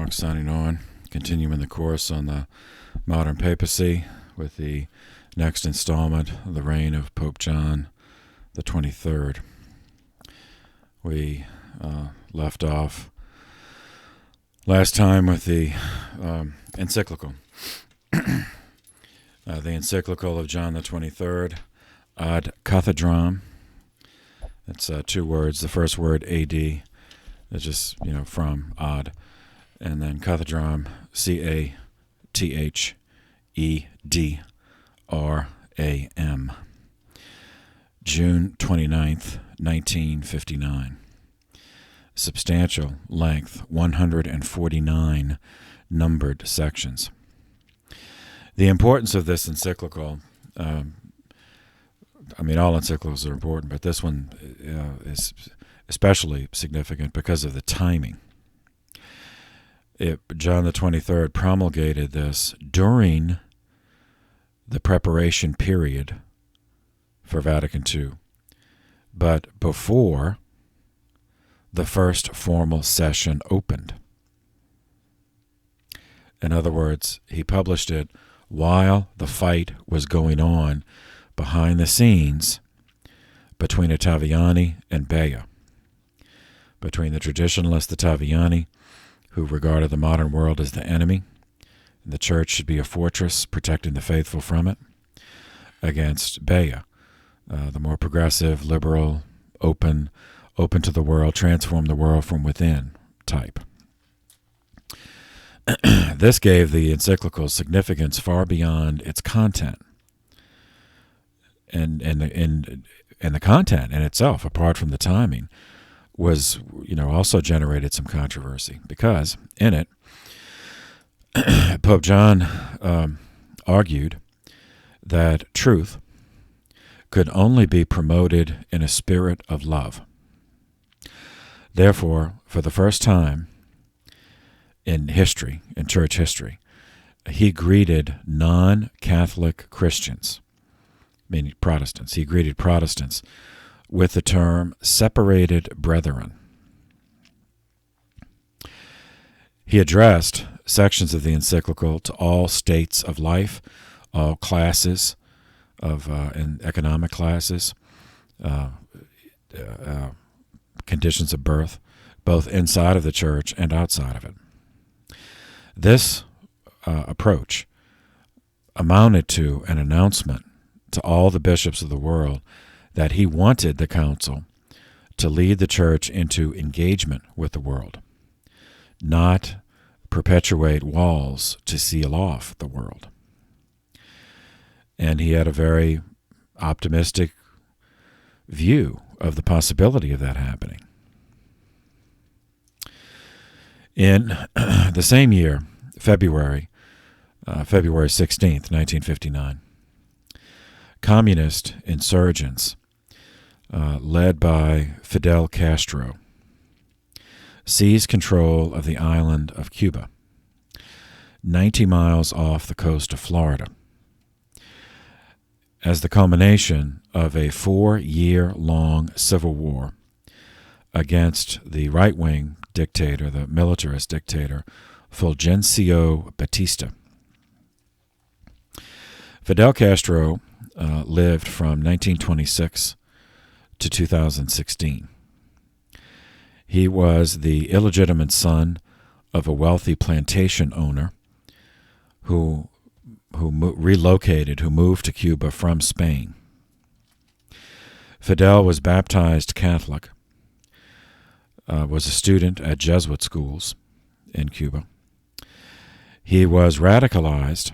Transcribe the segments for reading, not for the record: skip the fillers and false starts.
Mark signing on, continuing the course on the modern papacy with the next installment of the reign of Pope John the 23rd. We left off last time with the encyclical. The encyclical of John the 23rd, Ad Cathedram. It's two words. The first word, A-D, is just, from ad. And then Cathedram, C-A-T-H-E-D-R-A-M. June 29th, 1959. Substantial length, 149 numbered sections. The importance of this encyclical, all encyclicals are important, but this one is especially significant because of the timing. John the 23rd promulgated this during the preparation period for Vatican II, but before the first formal session opened. In other words, he published it while the fight was going on behind the scenes between Ottaviani and Bea, between the traditionalist Ottaviani, who regarded the modern world as the enemy, and the church should be a fortress protecting the faithful from it, against Bea, the more progressive, liberal, open to the world, transform the world from within type. This gave the encyclical significance far beyond its content. And the content in itself, apart from the timing, was, also generated some controversy, because in it, Pope John argued that truth could only be promoted in a spirit of love. Therefore, for the first time in history, in church history, he greeted non-Catholic Christians, meaning Protestants. He greeted Protestants with the term separated brethren. He addressed sections of the encyclical to all states of life, all classes of in economic classes, conditions of birth, both inside of the church and outside of it. This approach amounted to an announcement to all the bishops of the world that he wanted the council to lead the church into engagement with the world, not perpetuate walls to seal off the world. And he had a very optimistic view of the possibility of that happening. In the same year, February 16th, 1959, communist insurgents led by Fidel Castro seized control of the island of Cuba, 90 miles off the coast of Florida, as the culmination of a 4-year-long civil war against the right-wing dictator, the militarist dictator, Fulgencio Batista. Fidel Castro lived from 1926 to 2016. He was the illegitimate son of a wealthy plantation owner who moved to Cuba from Spain. Fidel was baptized Catholic, was a student at Jesuit schools in Cuba. He was radicalized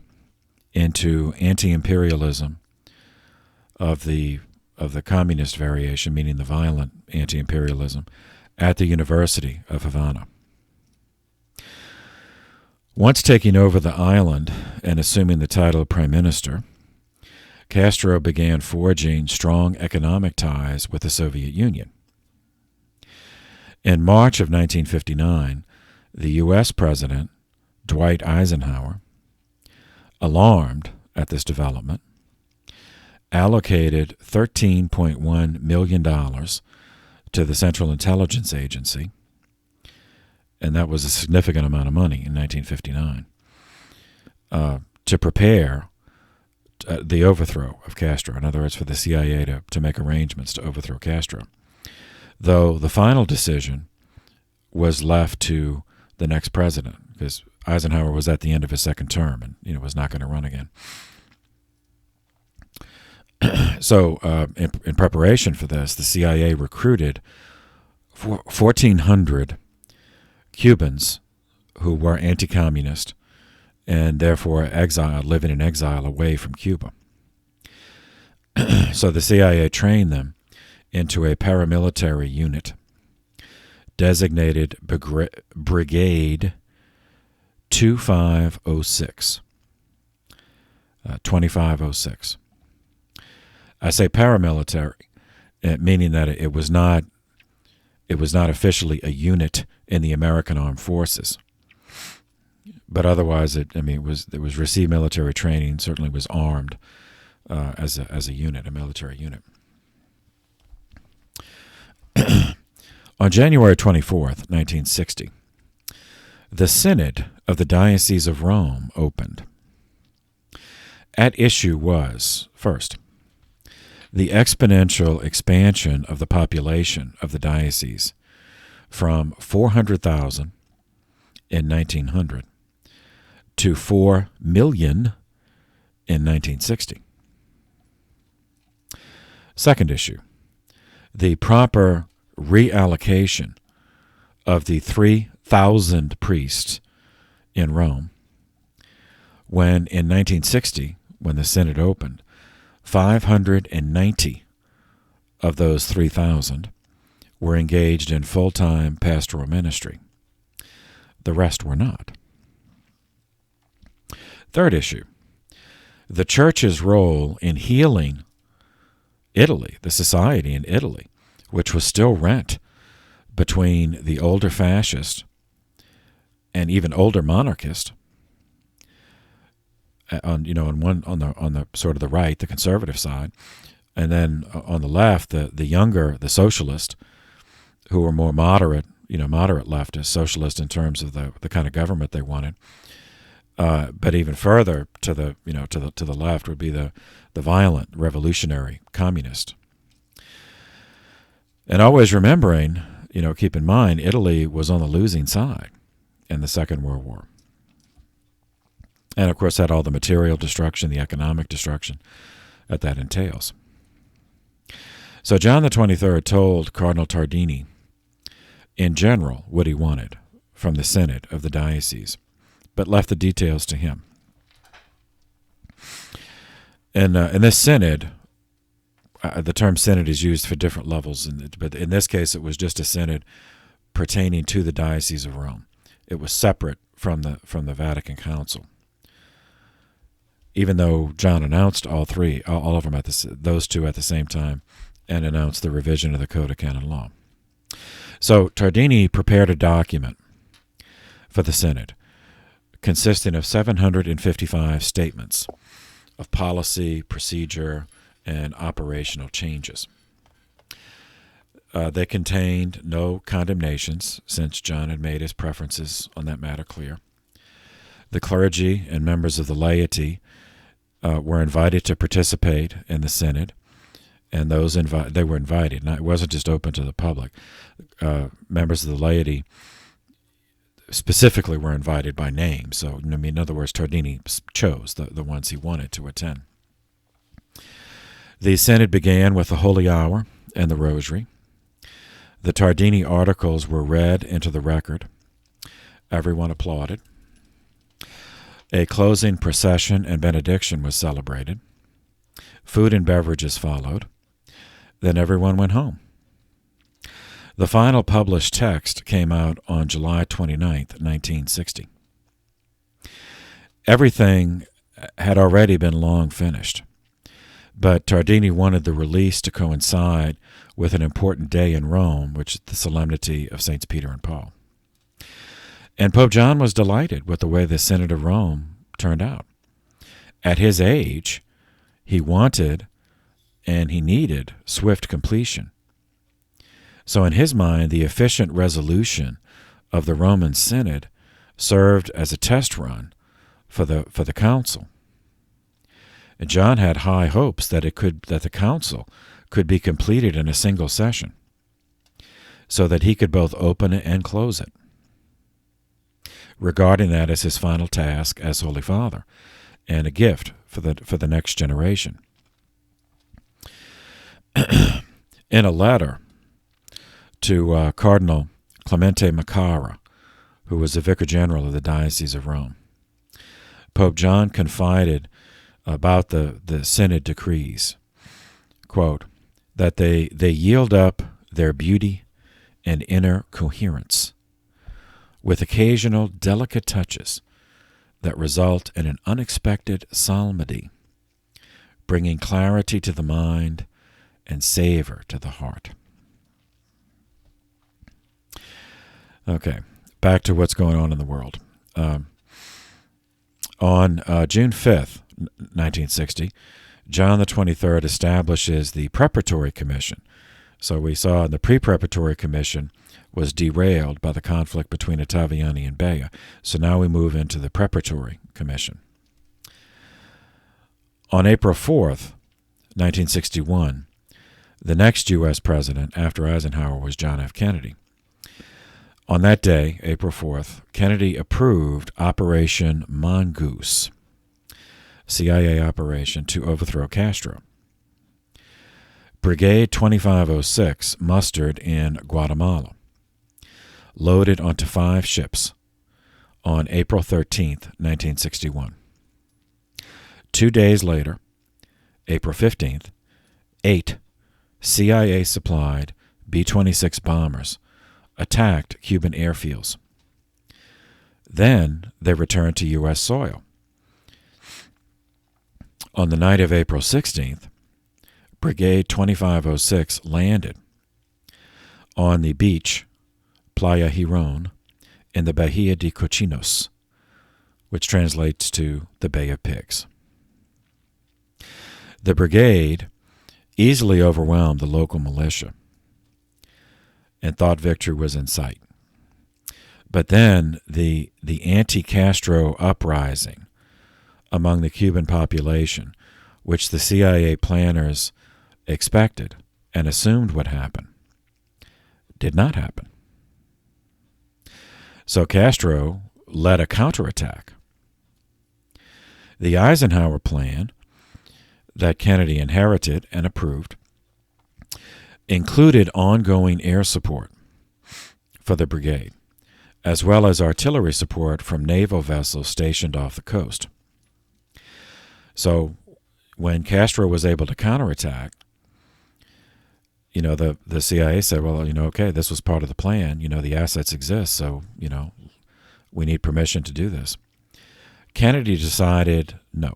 into anti-imperialism of the communist variation, meaning the violent anti-imperialism, at the University of Havana. Once taking over the island and assuming the title of Prime Minister, Castro began forging strong economic ties with the Soviet Union. In March of 1959, the U.S. President, Dwight Eisenhower, alarmed at this development, allocated $13.1 million to the Central Intelligence Agency and that was a significant amount of money in 1959, to prepare the overthrow of Castro. In other words, for the CIA to make arrangements to overthrow Castro. Though the final decision was left to the next president, because Eisenhower was at the end of his second term and was not going to run again. So in preparation for this, the CIA recruited 1,400 Cubans who were anti-communist and therefore living in exile away from Cuba. So the CIA trained them into a paramilitary unit designated Brigade 2506. 2506. I say paramilitary, meaning that it was not officially a unit in the American Armed Forces, but otherwise it was received military training. Certainly was armed as a unit, a military unit. On January 24th, 1960, the Synod of the Diocese of Rome opened. At issue was, first, the exponential expansion of the population of the diocese from 400,000 in 1900 to 4 million in 1960. Second issue, the proper reallocation of the 3,000 priests in Rome when in 1960, when the Synod opened, 590 of those 3,000 were engaged in full-time pastoral ministry. The rest were not. Third issue, the Church's role in healing Italy, the society in Italy, which was still rent between the older fascist and even older monarchist, on the sort of the right, the conservative side, and then on the left, the younger, the socialist, who were more moderate leftist, socialist in terms of the kind of government they wanted. But even further to the left would be the violent revolutionary communist. And always remembering, keep in mind, Italy was on the losing side in the Second World War. And, of course, had all the material destruction, the economic destruction that entails. So John the 23rd told Cardinal Tardini, in general, what he wanted from the Synod of the diocese, but left the details to him. In this Synod, the term Synod is used for different levels, but in this case it was just a Synod pertaining to the Diocese of Rome. It was separate from the Vatican Council. Even though John announced all of them those two at the same time, and announced the revision of the Code of Canon Law. So Tardini prepared a document for the Synod consisting of 755 statements of policy, procedure, and operational changes. They contained no condemnations, since John had made his preferences on that matter clear. The clergy and members of the laity were invited to participate in the Synod, and they were invited. It wasn't just open to the public. Members of the laity specifically were invited by name. So, in other words, Tardini chose the ones he wanted to attend. The Synod began with the Holy Hour and the Rosary. The Tardini articles were read into the record. Everyone applauded. A closing procession and benediction was celebrated. Food and beverages followed. Then everyone went home. The final published text came out on July 29th, 1960. Everything had already been long finished, but Tardini wanted the release to coincide with an important day in Rome, which is the solemnity of Saints Peter and Paul. And Pope John was delighted with the way the Synod of Rome turned out. At his age, he wanted and he needed swift completion. So in his mind, the efficient resolution of the Roman Synod served as a test run for the council. And John had high hopes that the council could be completed in a single session, so that he could both open it and close it, regarding that as his final task as Holy Father and a gift for the next generation. In a letter to Cardinal Clemente Macara, who was the Vicar General of the Diocese of Rome, Pope John confided about the Synod decrees, quote, that they yield up their beauty and inner coherence, with occasional delicate touches that result in an unexpected solemnity, bringing clarity to the mind and savor to the heart. Okay, back to what's going on in the world. On June 5th, 1960, John the 23rd establishes the Preparatory Commission. So we saw the Pre-Preparatory Commission was derailed by the conflict between Ottaviani and Bea. So now we move into the Preparatory Commission. On April 4th, 1961, the next U.S. president after Eisenhower was John F. Kennedy. On that day, April 4th, Kennedy approved Operation Mongoose, CIA operation to overthrow Castro. Brigade 2506 mustered in Guatemala, loaded onto 5 ships on April 13th, 1961. 2 days later, April 15th, 8 CIA-supplied B-26 bombers attacked Cuban airfields. Then they returned to U.S. soil. On the night of April 16th, Brigade 2506 landed on the beach Playa Girón in the Bahia de Cochinos, which translates to the Bay of Pigs. The brigade easily overwhelmed the local militia and thought victory was in sight. But then the anti-Castro uprising among the Cuban population, which the CIA planners expected and assumed would happen, did not happen. So Castro led a counterattack. The Eisenhower plan that Kennedy inherited and approved included ongoing air support for the brigade, as well as artillery support from naval vessels stationed off the coast. So when Castro was able to counterattack, the CIA said, well, okay, this was part of the plan. The assets exist, so, we need permission to do this. Kennedy decided no.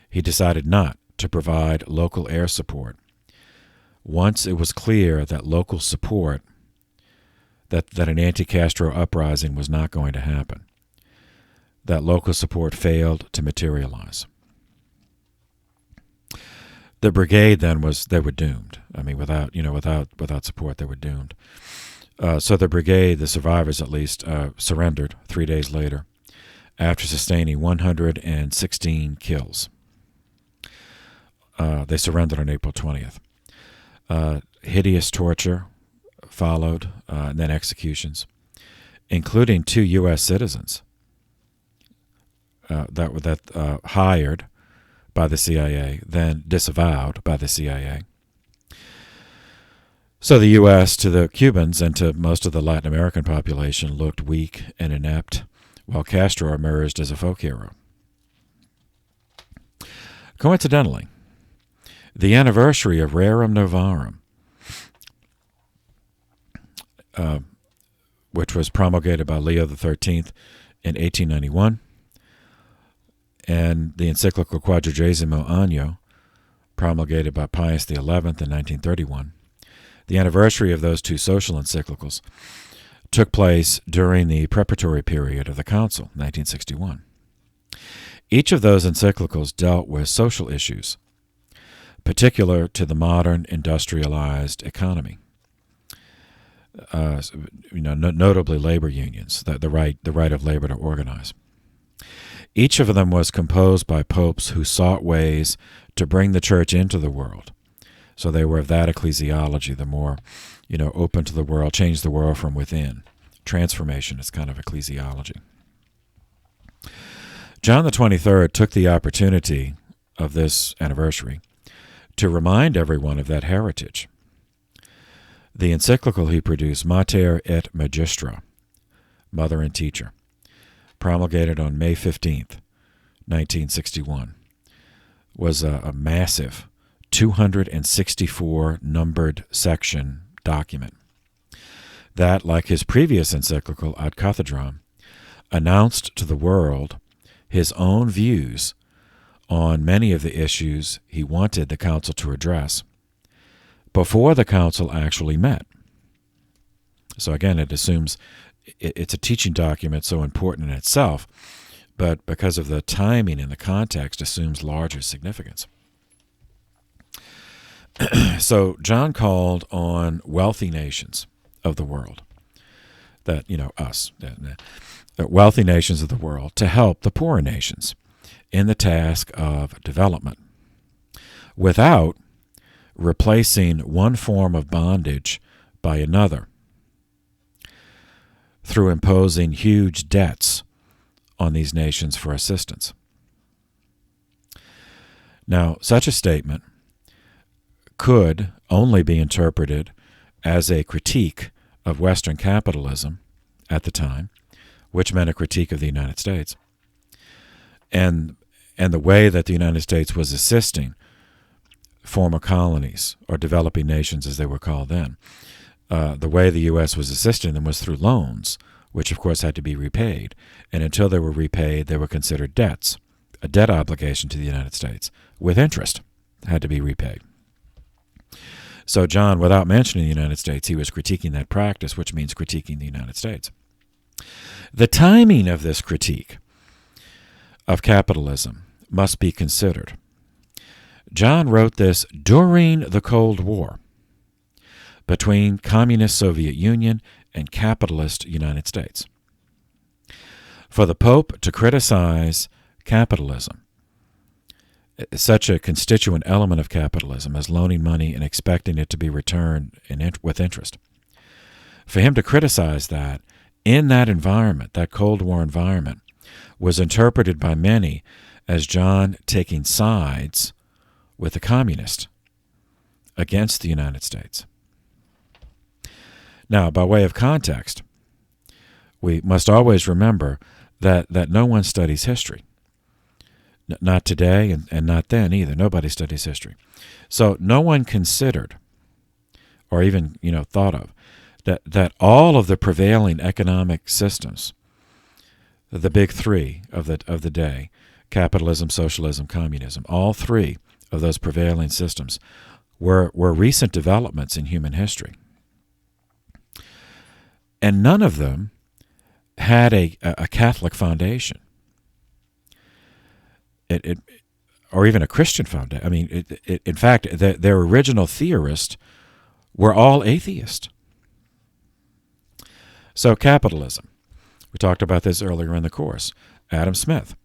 He decided not to provide local air support once it was clear that local support, that an anti-Castro uprising was not going to happen, that local support failed to materialize. The brigade then they were doomed. I mean, without support, they were doomed. So the brigade, the survivors at least, surrendered 3 days later after sustaining 116 kills. They surrendered on April 20th. Hideous torture followed, and then executions, including 2 U.S. citizens that hired by the CIA, then disavowed by the CIA. So the U.S. to the Cubans and to most of the Latin American population looked weak and inept, while Castro emerged as a folk hero. Coincidentally, the anniversary of Rerum Novarum, which was promulgated by Leo XIII in 1891, and the encyclical Quadragesimo Anno, promulgated by Pius XI in 1931, the anniversary of those 2 social encyclicals took place during the preparatory period of the Council, 1961. Each of those encyclicals dealt with social issues particular to the modern industrialized economy. notably labor unions, the right of labor to organize. Each of them was composed by popes who sought ways to bring the church into the world. So they were of that ecclesiology, the more, open to the world, change the world from within. Transformation is kind of ecclesiology. John the 23rd took the opportunity of this anniversary to remind everyone of that heritage. The encyclical he produced, Mater et Magistra, Mother and Teacher, promulgated on May 15th, 1961, was a massive 264 numbered section document that, like his previous encyclical Ad Cathedram, announced to the world his own views on many of the issues he wanted the council to address before the council actually met. So again, it assumes it's a teaching document so important in itself, but because of the timing and the context, assumes larger significance. So John called on wealthy nations of the world, us, wealthy nations of the world, to help the poorer nations in the task of development without replacing one form of bondage by another through imposing huge debts on these nations for assistance. Now, such a statement could only be interpreted as a critique of Western capitalism at the time, which meant a critique of the United States, and the way that the United States was assisting former colonies, or developing nations as they were called then. The way the U.S. was assisting them was through loans, which of course had to be repaid, and until they were repaid, they were considered debts, a debt obligation to the United States, with interest, had to be repaid. So John, without mentioning the United States, he was critiquing that practice, which means critiquing the United States. The timing of this critique of capitalism must be considered. John wrote this during the Cold War between communist Soviet Union and capitalist United States. For the Pope to criticize capitalism, such a constituent element of capitalism as loaning money and expecting it to be returned with interest, for him to criticize that in that environment, that Cold War environment, was interpreted by many as John taking sides with the communist against the United States. Now, by way of context, we must always remember that no one studies history. Not today and not then either. Nobody studies history. So no one considered or even thought of that all of the prevailing economic systems, the big three of the day, capitalism, socialism, communism, all three of those prevailing systems were recent developments in human history. And none of them had a Catholic foundation. Or even a Christian foundation. I mean, in fact, their original theorists were all atheists. So capitalism. We talked about this earlier in the course. Adam Smith,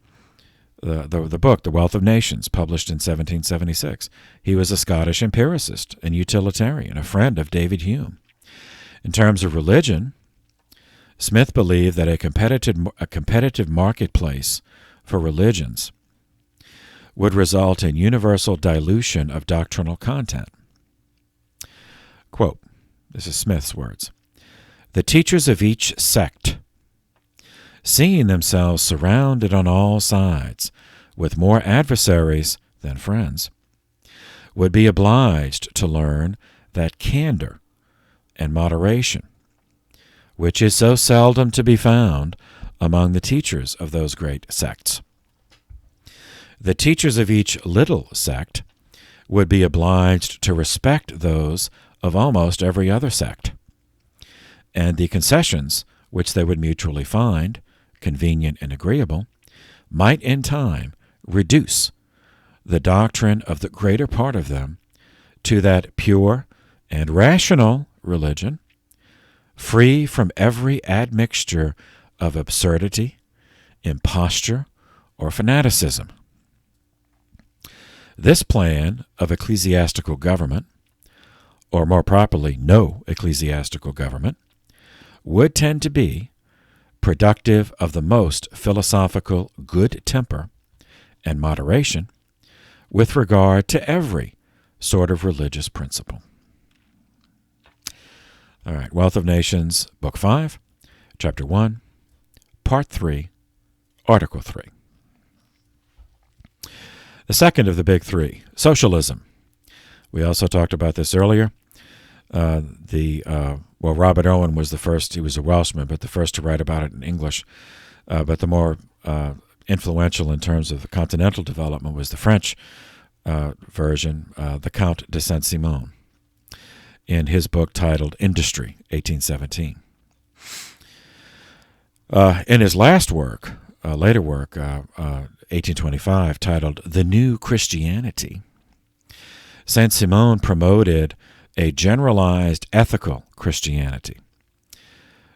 the book, The Wealth of Nations, published in 1776. He was a Scottish empiricist and utilitarian, a friend of David Hume. In terms of religion, Smith believed that a competitive marketplace for religions would result in universal dilution of doctrinal content. Quote, this is Smith's words, "The teachers of each sect, seeing themselves surrounded on all sides with more adversaries than friends, would be obliged to learn that candor and moderation, which is so seldom to be found among the teachers of those great sects. The teachers of each little sect would be obliged to respect those of almost every other sect, and the concessions which they would mutually find convenient and agreeable might in time reduce the doctrine of the greater part of them to that pure and rational religion free from every admixture of absurdity, imposture, or fanaticism. This plan of ecclesiastical government, or more properly, no ecclesiastical government, would tend to be productive of the most philosophical good temper and moderation with regard to every sort of religious principle. All right, Wealth of Nations, Book 5, Chapter 1, Part 3, Article 3. The second of the big three, socialism. We also talked about this earlier. Robert Owen was the first. He was a Welshman, but the first to write about it in English. But the more influential in terms of the continental development was the French version, the Count de Saint-Simon, in his book titled Industry, 1817. In his last work, later work, 1825, titled The New Christianity, Saint-Simon promoted a generalized ethical Christianity,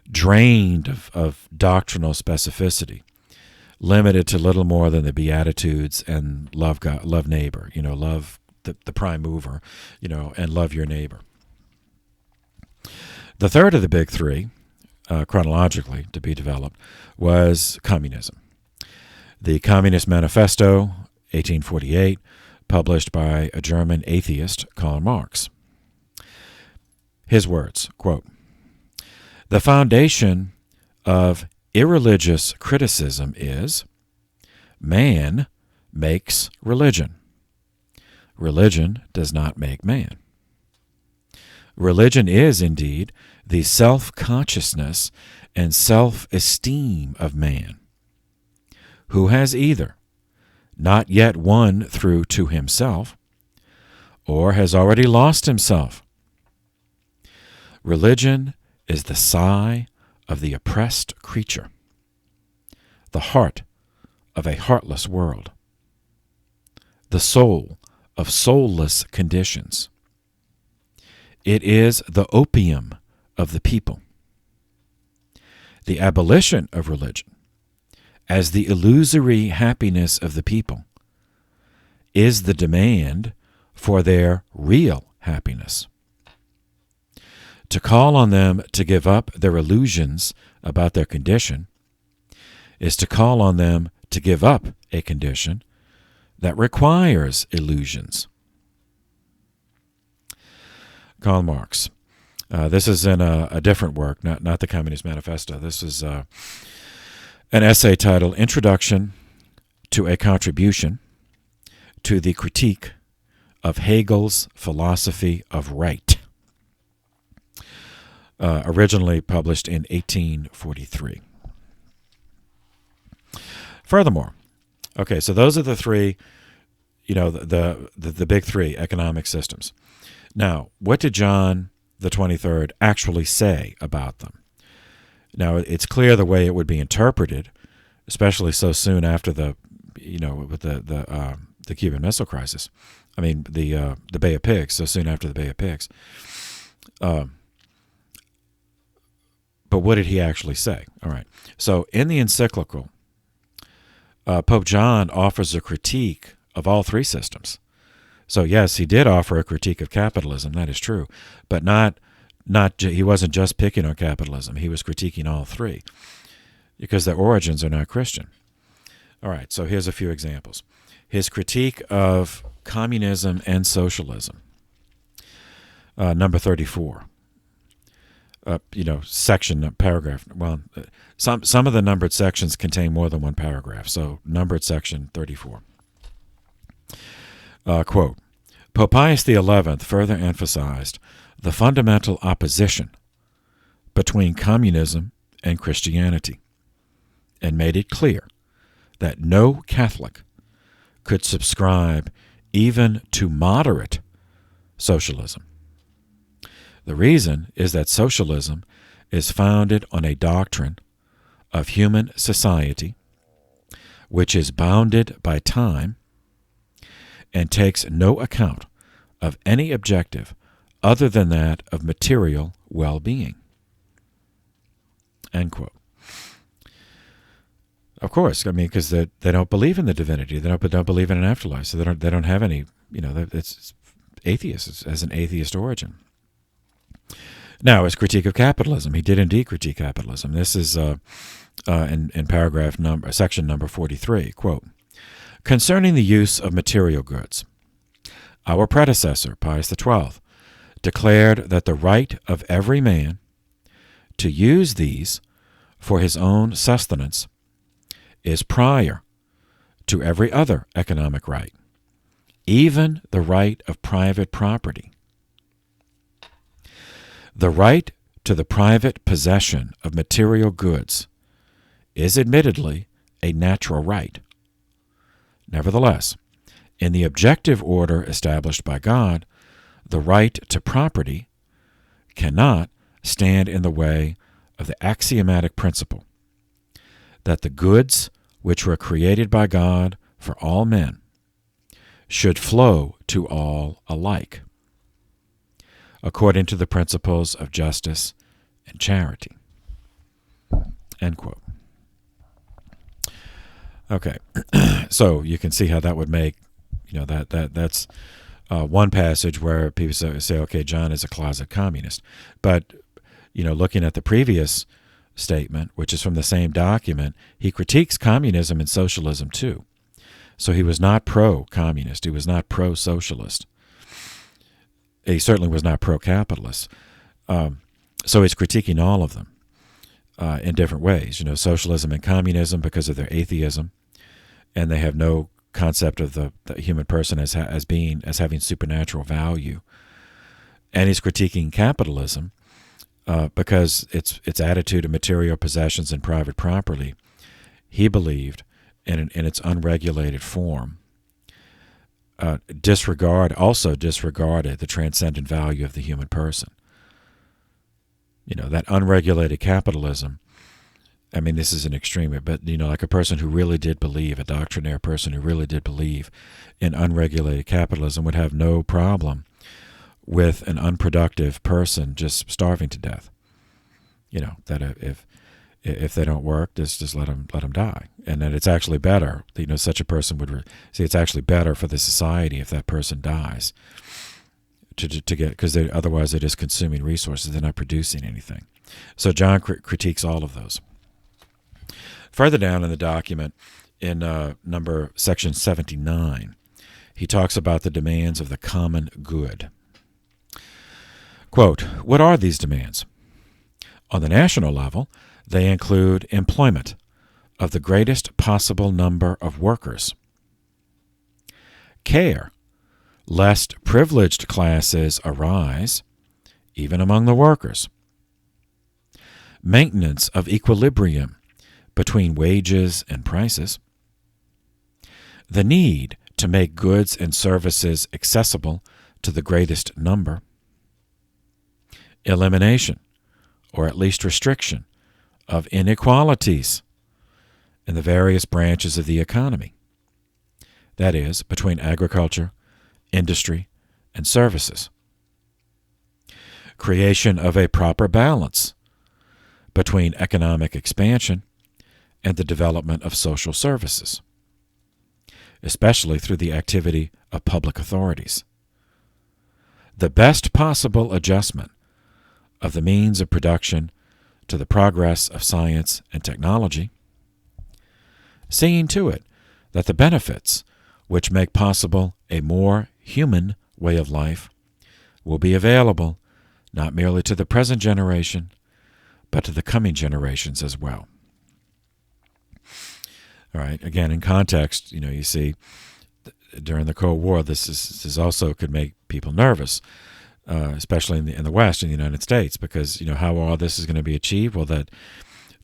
drained of doctrinal specificity, limited to little more than the Beatitudes and love God, love neighbor, love the prime mover, and love your neighbor. The third of the big three, chronologically to be developed, was communism. The Communist Manifesto, 1848, published by a German atheist, Karl Marx. His words, quote, "The foundation of irreligious criticism is man makes religion. Religion does not make man. Religion is, indeed, the self-consciousness and self-esteem of man, who has either not yet won through to himself, or has already lost himself. Religion is the sigh of the oppressed creature, the heart of a heartless world, the soul of soulless conditions. It is the opium of the people. The abolition of religion, as the illusory happiness of the people, is the demand for their real happiness. To call on them to give up their illusions about their condition is to call on them to give up a condition that requires illusions." Karl Marx. This is in a different work, not the Communist Manifesto. This is an essay titled Introduction to a Contribution to the Critique of Hegel's Philosophy of Right, originally published in 1843. Furthermore, okay, so those are the three, the big three economic systems. Now, what did John the 23rd actually say about them? Now, it's clear the way it would be interpreted, especially so soon after with the Cuban Missile Crisis. I mean, the Bay of Pigs, so soon after the Bay of Pigs. But what did he actually say? All right. So in the encyclical, Pope John offers a critique of all three systems. So yes, he did offer a critique of capitalism. That is true, but he wasn't just picking on capitalism. He was critiquing all three because their origins are not Christian. All right. So here's a few examples. His critique of communism and socialism. Number 34. Section, paragraph. Well, some of the numbered sections contain more than one paragraph. So numbered section 34. Quote, Pope Pius XI further emphasized the fundamental opposition between communism and Christianity and made it clear that no Catholic could subscribe even to moderate socialism. The reason is that socialism is founded on a doctrine of human society which is bounded by time and takes no account of any objective other than that of material well-being. End quote. Of course, I mean, because they don't believe in the divinity. They don't believe in an afterlife, so they don't have any. It's atheist. It has an atheist origin. Now, his critique of capitalism. He did indeed critique capitalism. This is in section number 43. Quote: concerning the use of material goods, our predecessor, Pius XII, declared that the right of every man to use these for his own sustenance is prior to every other economic right, even the right of private property. The right to the private possession of material goods is admittedly a natural right. Nevertheless, in the objective order established by God, the right to property cannot stand in the way of the axiomatic principle that the goods which were created by God for all men should flow to all alike, according to the principles of justice and charity. End quote. Okay, so you can see how that would make, that's one passage where people say, okay, John is a closet communist. But, looking at the previous statement, which is from the same document, he critiques communism and socialism too. So he was not pro-communist. He was not pro-socialist. He certainly was not pro-capitalist. So he's critiquing all of them in different ways. Socialism and communism because of their atheism, and they have no concept of the human person as having supernatural value. And he's critiquing capitalism because its attitude of material possessions and private property, he believed, in its unregulated form, disregarded the transcendent value of the human person. That unregulated capitalism, I mean, this is an extreme, but, like a person who really did believe, a doctrinaire person who really did believe in unregulated capitalism would have no problem with an unproductive person just starving to death. That if they don't work, just let them die. And that it's actually better, such a person would say it's actually better for the society if that person dies to get, because otherwise they're just consuming resources. They're not producing anything. So John critiques all of those. Further down in the document, in section 79, he talks about the demands of the common good. Quote, what are these demands? On the national level, they include employment of the greatest possible number of workers, care lest privileged classes arise, even among the workers, maintenance of equilibrium between wages and prices, the need to make goods and services accessible to the greatest number, elimination, or at least restriction, of inequalities in the various branches of the economy, that is, between agriculture, industry, and services, creation of a proper balance between economic expansion and the development of social services, especially through the activity of public authorities, the best possible adjustment of the means of production to the progress of science and technology, seeing to it that the benefits which make possible a more human way of life will be available not merely to the present generation, but to the coming generations as well. All right, again, in context, you see, during the Cold War, this also could make people nervous, especially in the West, in the United States, because how all this is going to be achieved. Well, that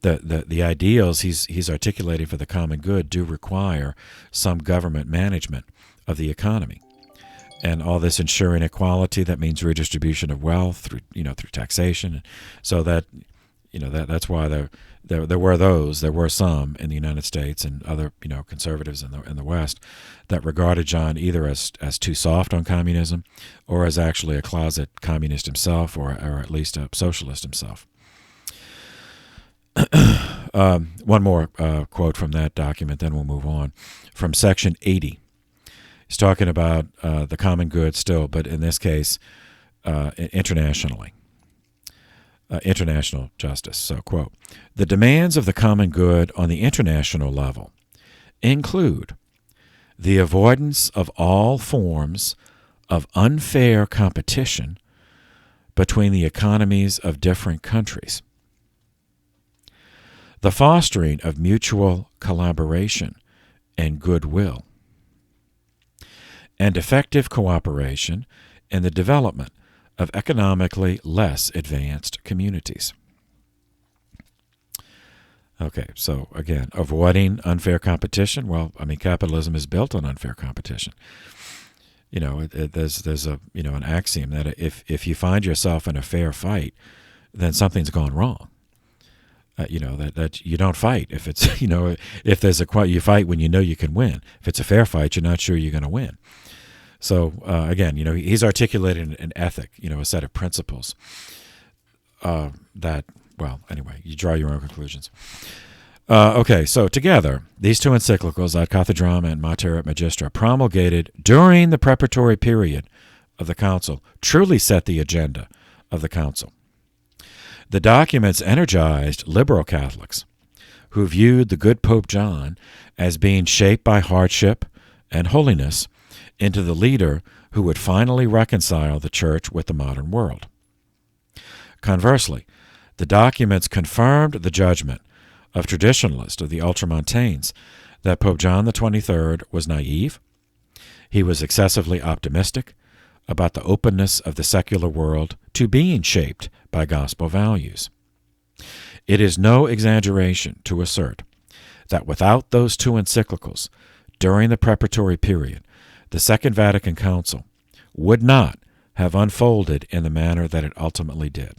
the ideals he's articulating for the common good do require some government management of the economy, and all this ensuring equality. That means redistribution of wealth through taxation, so that that's why there were some in the United States and other conservatives in the West that regarded John either as too soft on communism or as actually a closet communist himself, or at least a socialist himself. One more quote from that document, then we'll move on. From Section 80. He's talking about the common good still, but in this case, internationally. International justice. So, quote, the demands of the common good on the international level include the avoidance of all forms of unfair competition between the economies of different countries, the fostering of mutual collaboration and goodwill, and effective cooperation in the development of economically less advanced communities. Okay, so again, avoiding unfair competition. Well, I mean, capitalism is built on unfair competition. You know, there's a an axiom that if you find yourself in a fair fight, then something's gone wrong. That you don't fight if it's if there's you fight when you know you can win. If it's a fair fight, you're not sure you're going to win. So again, he's articulated an ethic, a set of principles that. Well, anyway, you draw your own conclusions. Okay, so together, these two encyclicals, Ad Cathedram and Mater et Magistra, promulgated during the preparatory period of the Council, truly set the agenda of the Council. The documents energized liberal Catholics who viewed the good Pope John as being shaped by hardship and holiness into the leader who would finally reconcile the Church with the modern world. Conversely, the documents confirmed the judgment of traditionalists of the Ultramontanes that Pope John XXIII was naive, he was excessively optimistic about the openness of the secular world to being shaped by gospel values. It is no exaggeration to assert that without those two encyclicals during the preparatory period, the Second Vatican Council would not have unfolded in the manner that it ultimately did.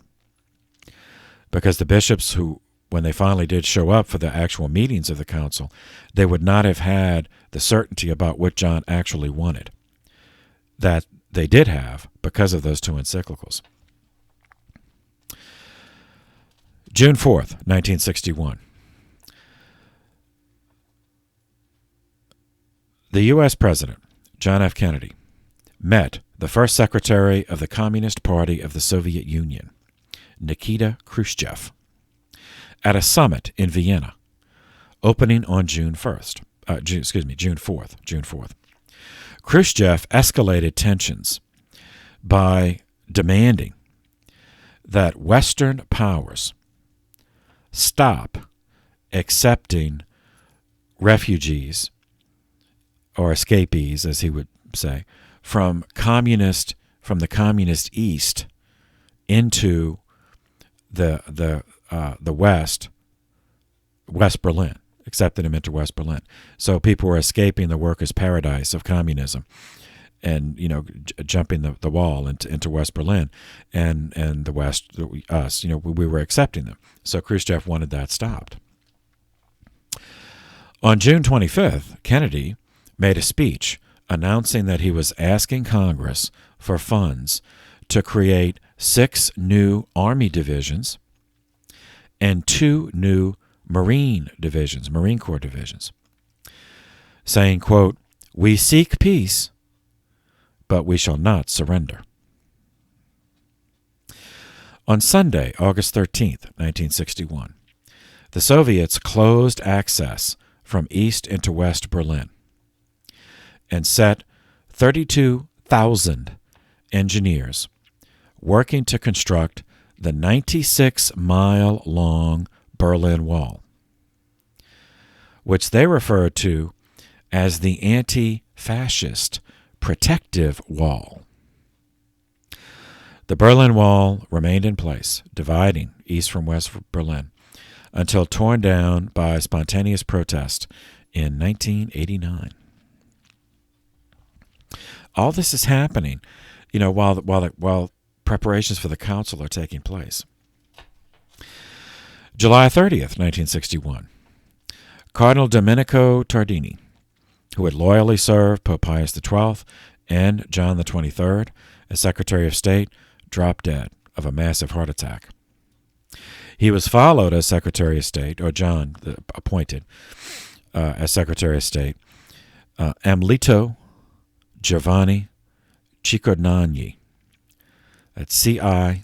Because the bishops who, when they finally did show up for the actual meetings of the council, they would not have had the certainty about what John actually wanted that they did have because of those two encyclicals. June 4th, 1961. The U.S. President, John F. Kennedy, met the first Secretary of the Communist Party of the Soviet Union, Nikita Khrushchev, at a summit in Vienna, opening on June 4th. Khrushchev escalated tensions by demanding that Western powers stop accepting refugees or escapees, as he would say, from the communist East into the West Berlin, accepted him into West Berlin. So people were escaping the workers' paradise of communism, and jumping the wall into West Berlin, and the West, us, we were accepting them. So Khrushchev wanted that stopped. On June 25th, Kennedy made a speech announcing that he was asking Congress for funds to create 6 new Army divisions and 2 new Marine Corps divisions, saying, quote, "We seek peace, but we shall not surrender." On Sunday, August 13th, 1961, the Soviets closed access from East into West Berlin and set 32,000 engineers working to construct the 96-mile-long Berlin Wall, which they referred to as the anti-fascist protective wall. The Berlin Wall remained in place, dividing East from West Berlin, until torn down by spontaneous protest in 1989. All this is happening, while preparations for the council are taking place. July 30th, 1961. Cardinal Domenico Tardini, who had loyally served Pope Pius XII and John XXIII as Secretary of State, dropped dead of a massive heart attack. He was followed as Secretary of State, or John appointed as Secretary of State, Amlito Giovanni Cicognani. That's Cicognani.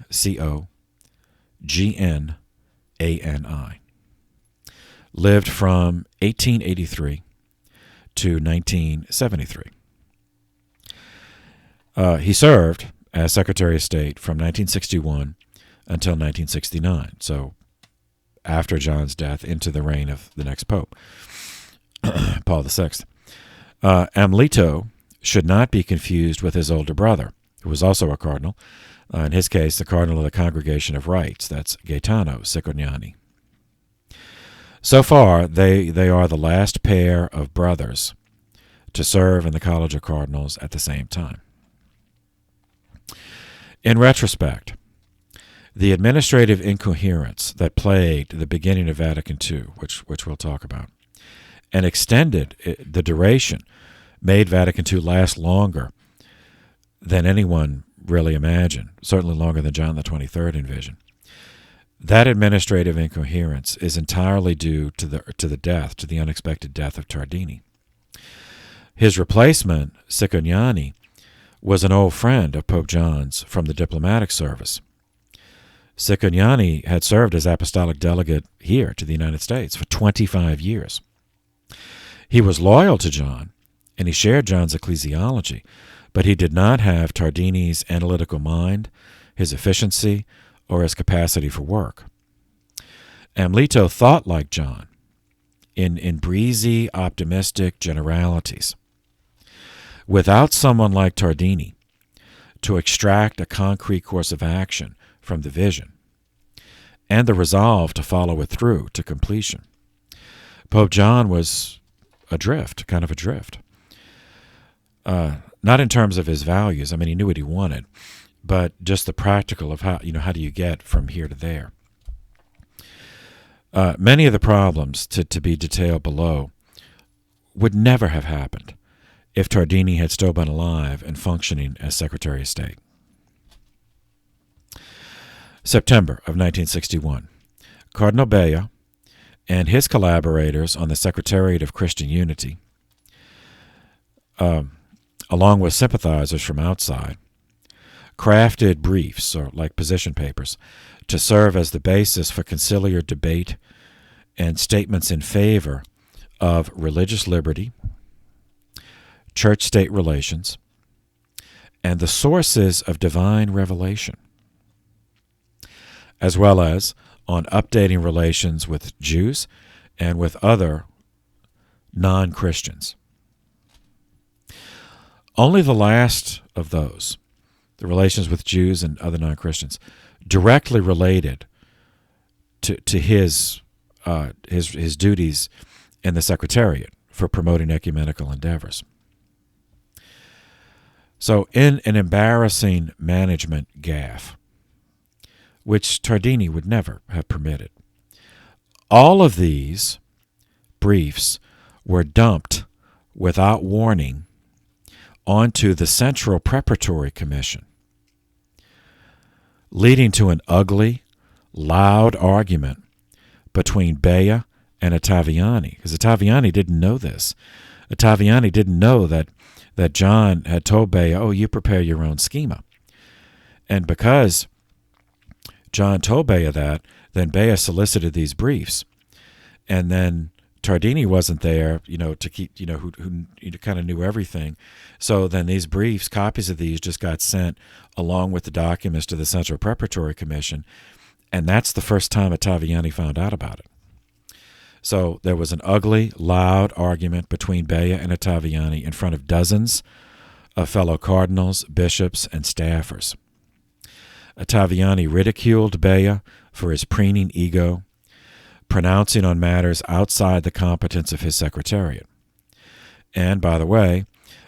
Lived from 1883 to 1973. He served as Secretary of State from 1961 until 1969, so after John's death into the reign of the next Pope, Paul VI. Amlito should not be confused with his older brother, who was also a cardinal, in his case, the Cardinal of the Congregation of Rites, that's Gaetano Cicognani. So far, they are the last pair of brothers to serve in the College of Cardinals at the same time. In retrospect, the administrative incoherence that plagued the beginning of Vatican II, which we'll talk about, and extended the duration, made Vatican II last longer than anyone really imagined, certainly longer than John the 23rd envisioned. That administrative incoherence is entirely due to the unexpected death of Tardini. His replacement, Cicognani, was an old friend of Pope John's from the diplomatic service. Cicognani had served as apostolic delegate here to the United States for 25 years. He was loyal to John, and he shared John's ecclesiology, but he did not have Tardini's analytical mind, his efficiency, or his capacity for work. Amlito thought like John, in breezy, optimistic generalities. Without someone like Tardini to extract a concrete course of action from the vision and the resolve to follow it through to completion, Pope John was adrift, kind of adrift. Not in terms of his values. I mean, he knew what he wanted, but just the practical of how do you get from here to there. Many of the problems to be detailed below would never have happened if Tardini had still been alive and functioning as Secretary of State. September of 1961, Cardinal Bea and his collaborators on the Secretariat of Christian Unity, along with sympathizers from outside, crafted briefs, or like position papers, to serve as the basis for conciliar debate and statements in favor of religious liberty, church-state relations, and the sources of divine revelation, as well as on updating relations with Jews and with other non-Christians. Only the last of those, the relations with Jews and other non-Christians, directly related to his duties in the Secretariat for promoting ecumenical endeavors. So in an embarrassing management gaffe, which Tardini would never have permitted, all of these briefs were dumped without warning onto the Central Preparatory Commission, leading to an ugly, loud argument between Bea and Ottaviani, because Ottaviani didn't know this. Ottaviani didn't know that John had told Bea, "Oh, you prepare your own schema." And because John told Bea that, then Bea solicited these briefs, and then Tardini wasn't there, to keep, who kind of knew everything. So then these briefs, copies of these, just got sent along with the documents to the Central Preparatory Commission, and that's the first time Ottaviani found out about it. So there was an ugly, loud argument between Bea and Ottaviani in front of dozens of fellow cardinals, bishops, and staffers. Ottaviani ridiculed Bea for his preening ego, pronouncing on matters outside the competence of his secretariat. And, by the way,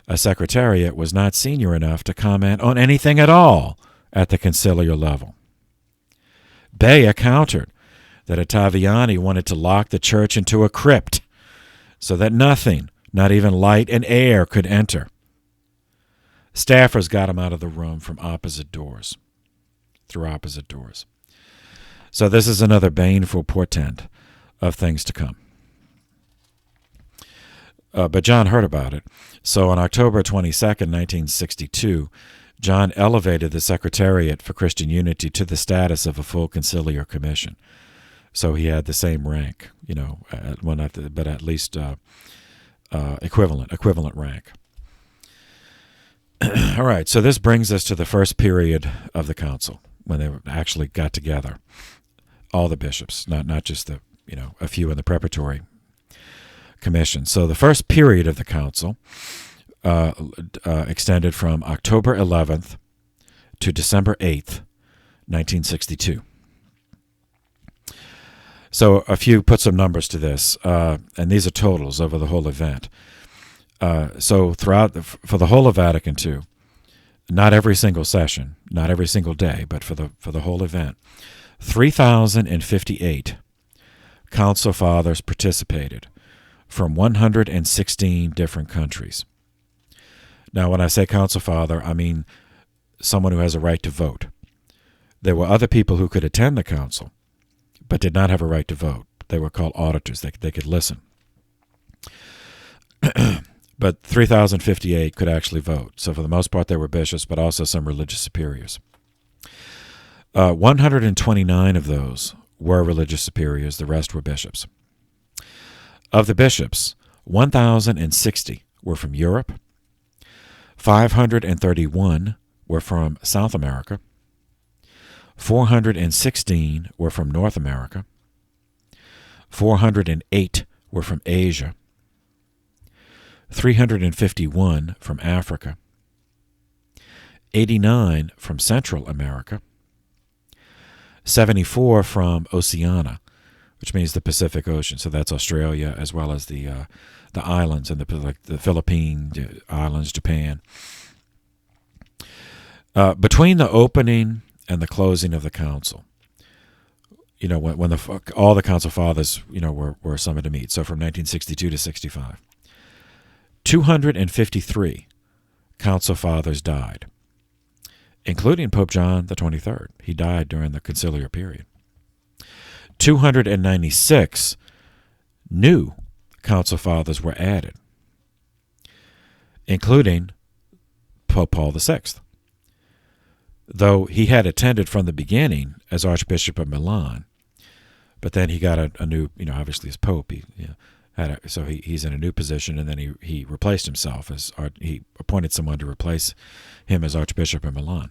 a secretariat was not senior enough to comment on anything at all at the conciliar level. Bea countered that Ottaviani wanted to lock the church into a crypt so that nothing, not even light and air, could enter. Staffers got him out of the room through opposite doors. So this is another baneful portent of things to come. But John heard about it. So on October 22nd, 1962, John elevated the Secretariat for Christian Unity to the status of a full conciliar commission. So he had the same rank, but at least equivalent rank. All right, so this brings us to the first period of the council, when they actually got together, all the bishops, not just a few in the preparatory commission. So the first period of the council extended from October 11th to December 8th, 1962. So a few put some numbers to this, and these are totals over the whole event. So for the whole of Vatican II, not every single session, not every single day, but for the whole event, 3,058 council fathers participated from 116 different countries. Now, when I say council father, I mean someone who has a right to vote. There were other people who could attend the council, but did not have a right to vote. They were called auditors. They could listen. But 3,058 could actually vote. So for the most part, they were bishops, but also some religious superiors. 129 of those were religious superiors. The rest were bishops. Of the bishops, 1,060 were from Europe. 531 were from South America. 416 were from North America. 408 were from Asia. 351 from Africa. 89 from Central America. 74 from Oceania, which means the Pacific Ocean. So that's Australia as well as the islands and the Philippine Islands, Japan. Between the opening and the closing of the council, when all the council fathers, were summoned to meet. So from 1962 to 65, 253 council fathers died, including Pope John the 23rd. He died during the conciliar period. 296 new council fathers were added, including Pope Paul VI. Though he had attended from the beginning as Archbishop of Milan, but then he got a new, obviously as Pope, he's in a new position, and then he replaced himself he appointed someone to replace him as Archbishop of Milan.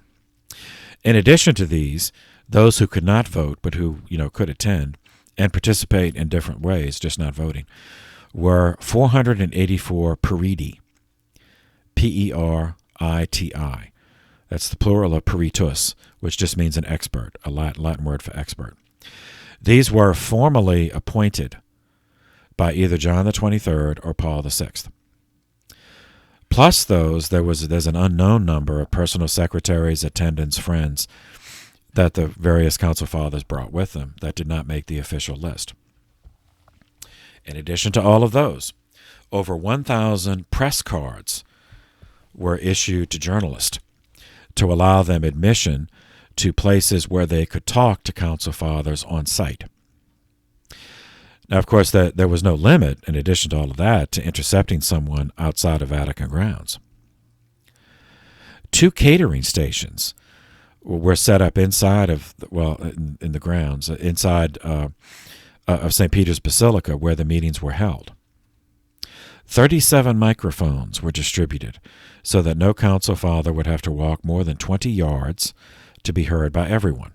In addition to these, those who could not vote but who could attend and participate in different ways, just not voting, were 484 periti, P-E-R-I-T-I. That's the plural of peritus, which just means an expert, a Latin word for expert. These were formally appointed by either John the 23rd or Paul VI. Plus those, there's an unknown number of personal secretaries, attendants, friends that the various council fathers brought with them that did not make the official list. In addition to all of those, over 1,000 press cards were issued to journalists to allow them admission to places where they could talk to council fathers on site. Now, of course, there was no limit, in addition to all of that, to intercepting someone outside of Vatican grounds. 2 catering stations were set up inside of, in the grounds, inside of St. Peter's Basilica, where the meetings were held. 37 microphones were distributed so that no council father would have to walk more than 20 yards to be heard by everyone.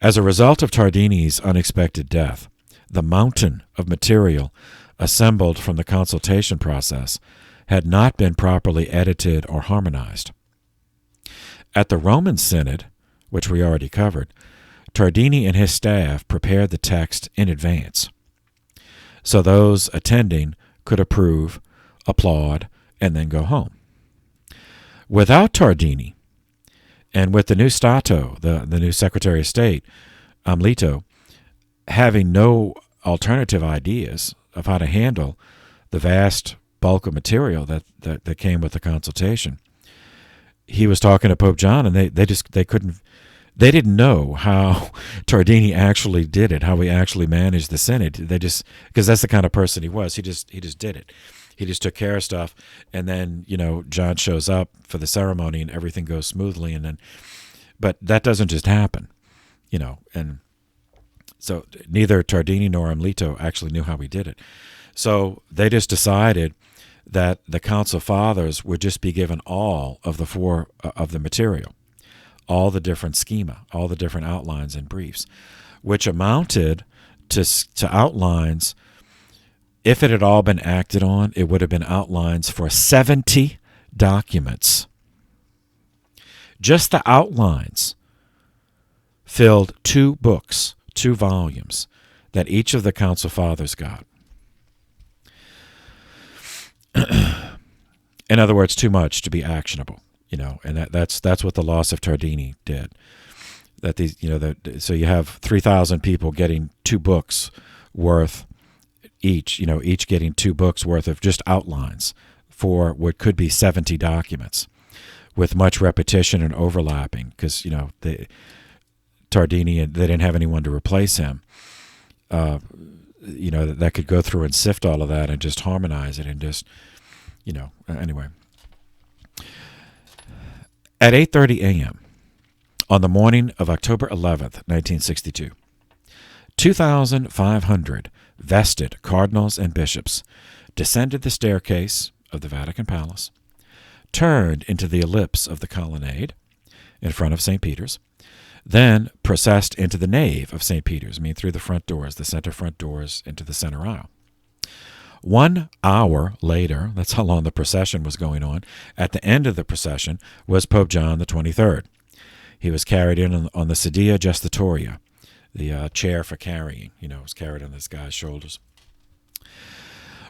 As a result of Tardini's unexpected death, the mountain of material assembled from the consultation process had not been properly edited or harmonized. At the Roman Synod, which we already covered, Tardini and his staff prepared the text in advance, so those attending could approve, applaud, and then go home. Without Tardini, and with the new Stato, the new Secretary of State, Amlito, having no alternative ideas of how to handle the vast bulk of material that came with the consultation, he was talking to Pope John, and they They didn't know how Tardini actually did it, how he actually managed the synod. They just, because that's the kind of person he was. He just did it. He just took care of stuff, and then John shows up for the ceremony, and everything goes smoothly. But that doesn't just happen, And so neither Tardini nor Amlito actually knew how he did it. So they just decided that the Council Fathers would just be given all of the four of the material, all the different schema, all the different outlines and briefs, which amounted to outlines. If it had all been acted on, it would have been outlines for 70 documents. Just the outlines filled 2 books, 2 volumes that each of the Council Fathers got. In other words, too much to be actionable, and that's what the loss of Tardini did. That these, so you have 3,000 people getting 2 books worth each, each getting 2 books worth of just outlines for what could be 70 documents, with much repetition and overlapping, because Tardini, they didn't have anyone to replace him. That could go through and sift all of that and just harmonize it and just, anyway. At 8:30 a.m. on the morning of October 11th, 1962, 2,500 vested cardinals and bishops descended the staircase of the Vatican Palace, turned into the ellipse of the colonnade in front of St. Peter's, then processed into the nave of St. Peter's, through the front doors, the center front doors, into the center aisle. 1 hour later, that's how long the procession was going on, at the end of the procession was Pope John XXIII. He was carried in on the sedia gestatoria, the chair for carrying, was carried on this guy's shoulders.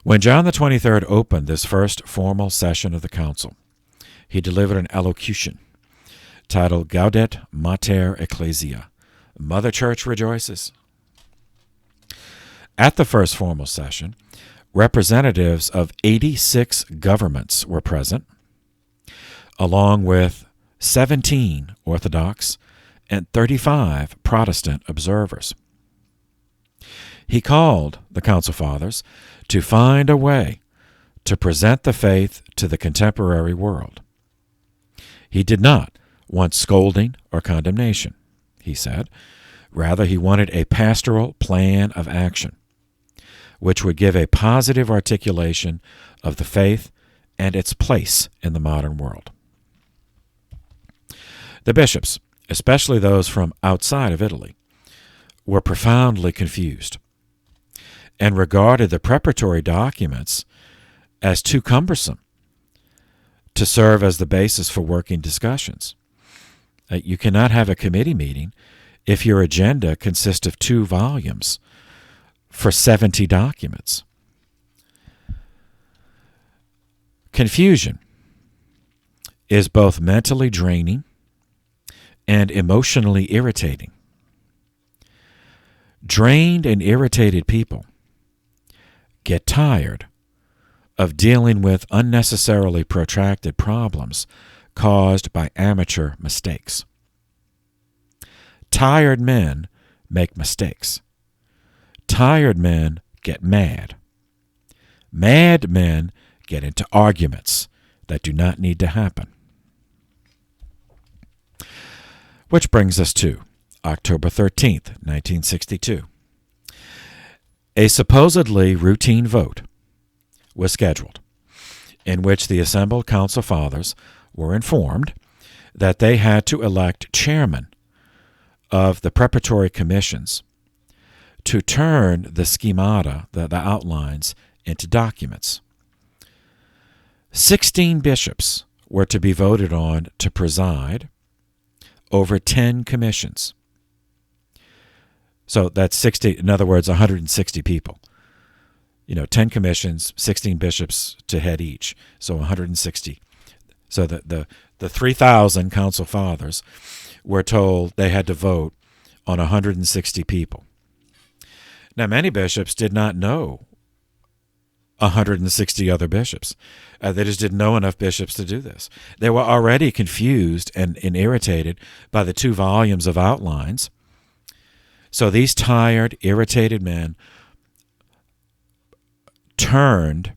When John XXIII opened this first formal session of the council, he delivered an elocution titled Gaudet Mater Ecclesia, Mother Church Rejoices. At the first formal session, representatives of 86 governments were present, along with 17 Orthodox and 35 Protestant observers. He called the Council Fathers to find a way to present the faith to the contemporary world. He did not want scolding or condemnation, he said. Rather, he wanted a pastoral plan of action, which would give a positive articulation of the faith and its place in the modern world. The bishops, especially those from outside of Italy, were profoundly confused and regarded the preparatory documents as too cumbersome to serve as the basis for working discussions. You cannot have a committee meeting if your agenda consists of 2 volumes for 70 documents. Confusion is both mentally draining and emotionally irritating. Drained and irritated people get tired of dealing with unnecessarily protracted problems caused by amateur mistakes. Tired men make mistakes. Tired men get mad. Mad men get into arguments that do not need to happen. Which brings us to October 13th, 1962. A supposedly routine vote was scheduled, in which the assembled Council Fathers were informed that they had to elect chairmen of the preparatory commissions to turn the schemata, the outlines, into documents. 16 bishops were to be voted on to preside over 10 commissions. So that's 60, in other words, 160 people. 10 commissions, 16 bishops to head each, so 160. So the 3,000 Council Fathers were told they had to vote on 160 people. Now, many bishops did not know 160 other bishops. They just didn't know enough bishops to do this. They were already confused and irritated by the 2 volumes of outlines. So these tired, irritated men turned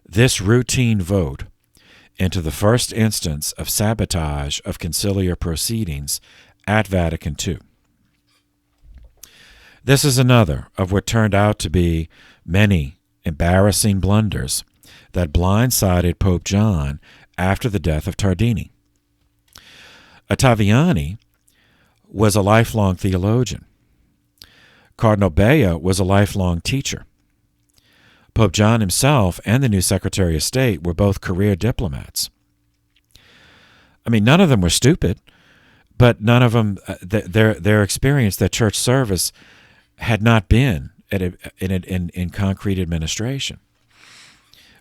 this routine vote into the first instance of sabotage of conciliar proceedings at Vatican II. This is another of what turned out to be many embarrassing blunders that blindsided Pope John after the death of Tardini. Ottaviani was a lifelong theologian. Cardinal Bea was a lifelong teacher. Pope John himself and the new Secretary of State were both career diplomats. I mean, none of them were stupid, but none of them, their experience, their church service, had not been in concrete administration.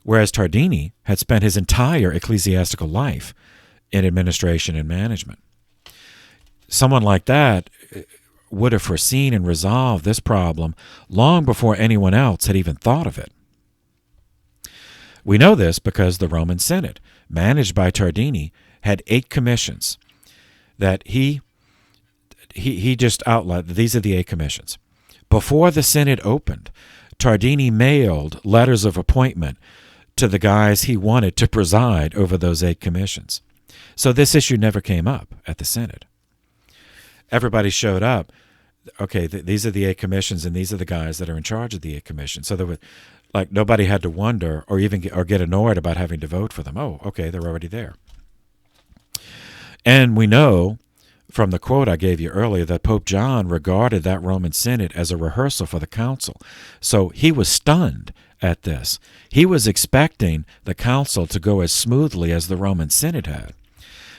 Whereas Tardini had spent his entire ecclesiastical life in administration and management. Someone like that would have foreseen and resolved this problem long before anyone else had even thought of it. We know this because the Roman Synod, managed by Tardini, had 8 commissions that he just outlined. These are the 8 commissions. Before the Synod opened, Tardini mailed letters of appointment to the guys he wanted to preside over those 8 commissions. So this issue never came up at the Synod. Everybody showed up. Okay, these are the 8 commissions, and these are the guys that are in charge of the 8 commissions. So there was, nobody had to wonder or even get annoyed about having to vote for them. Oh, okay, they're already there. And we know from the quote I gave you earlier that Pope John regarded that Roman Synod as a rehearsal for the council. So he was stunned at this. He was expecting the council to go as smoothly as the Roman Synod had.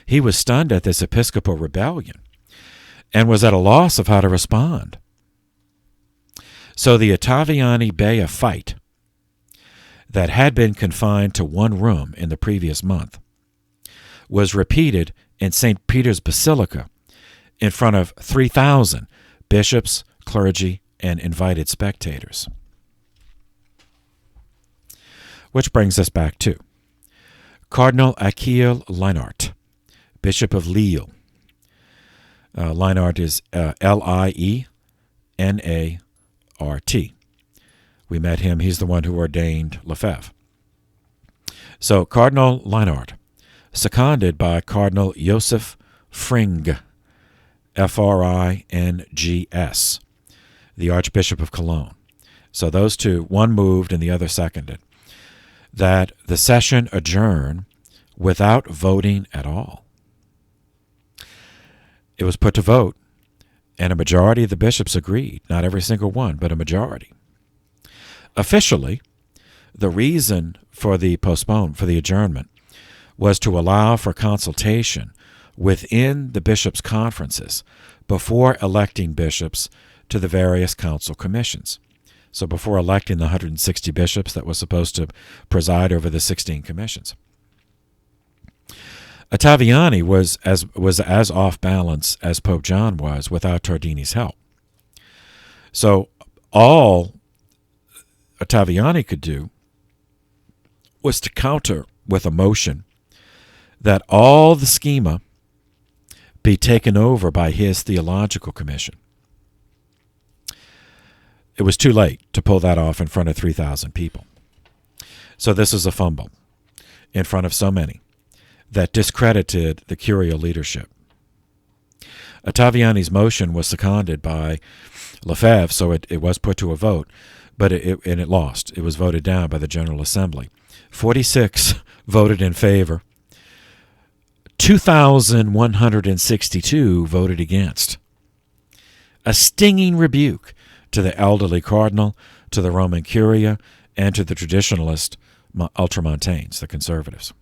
He was stunned at this episcopal rebellion and was at a loss of how to respond. So the Ottaviani-Bea fight that had been confined to one room in the previous month was repeated in St. Peter's Basilica in front of 3,000 bishops, clergy, and invited spectators. Which brings us back to Cardinal Achille Lienart, Bishop of Lille. Lienart is Lienart. We met him. He's the one who ordained Lefebvre. So Cardinal Lienart, seconded by Cardinal Joseph Fringes, Frings, the Archbishop of Cologne. So those two, one moved and the other seconded, that the session adjourn without voting at all. It was put to vote, and a majority of the bishops agreed. Not every single one, but a majority. Officially, the reason for the adjournment, was to allow for consultation within the bishops' conferences before electing bishops to the various council commissions. So before electing the 160 bishops that was supposed to preside over the 16 commissions. Ottaviani was as off balance as Pope John was without Tardini's help. So all Ottaviani could do was to counter with a motion that all the schema be taken over by his theological commission. It was too late to pull that off in front of 3,000 people. So this is a fumble in front of so many that discredited the curial leadership. Ottaviani's motion was seconded by Lefebvre, so it was put to a vote, but it lost. It was voted down by the General Assembly. 46 voted in favor. 2,162 voted against. A stinging rebuke to the elderly cardinal, to the Roman Curia, and to the traditionalist ultramontanes, the conservatives.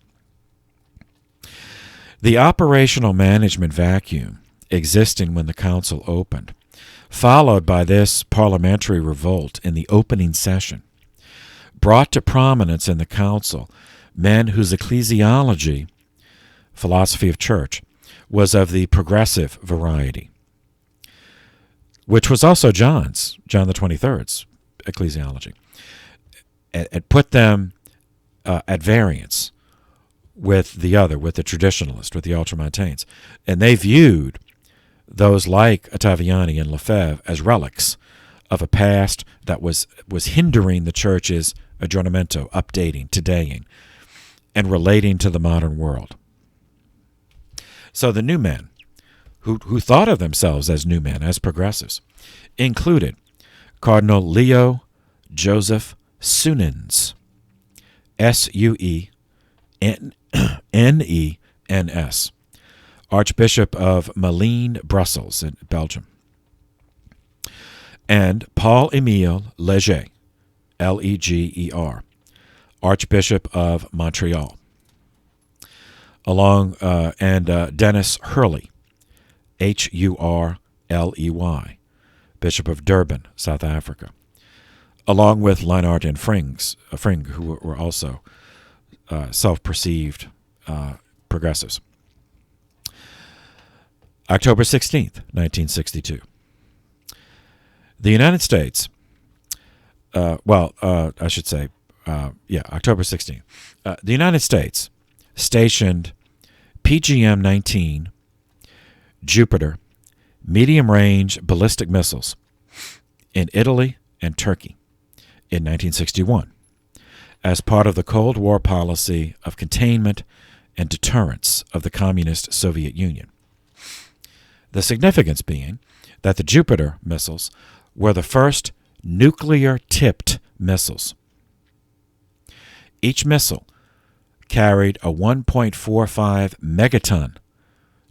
The operational management vacuum existing when the council opened, followed by this parliamentary revolt in the opening session, brought to prominence in the council men whose ecclesiology, philosophy of church, was of the progressive variety, which was also John the 23rd's ecclesiology. and put them at variance with the traditionalists, with the ultramontanes. And they viewed those like Ottaviani and Lefebvre as relics of a past that was hindering the church's aggiornamento, updating, todaying, and relating to the modern world. So the new men, who thought of themselves as new men, as progressives, included Cardinal Leo Joseph Suenens, Suenens, Archbishop of Malines, Brussels, in Belgium, and Paul-Émile Léger, Leger, Archbishop of Montreal, and Dennis Hurley, Hurley, Bishop of Durban, South Africa, along with Leinart and Fring, who were also self-perceived progressives. October 16th, 1962. The United States, October 16th. The United States stationed PGM-19 Jupiter medium-range ballistic missiles in Italy and Turkey in 1961 as part of the Cold War policy of containment and deterrence of the communist Soviet Union. The significance being that the Jupiter missiles were the first nuclear-tipped missiles. Each missile carried a 1.45 megaton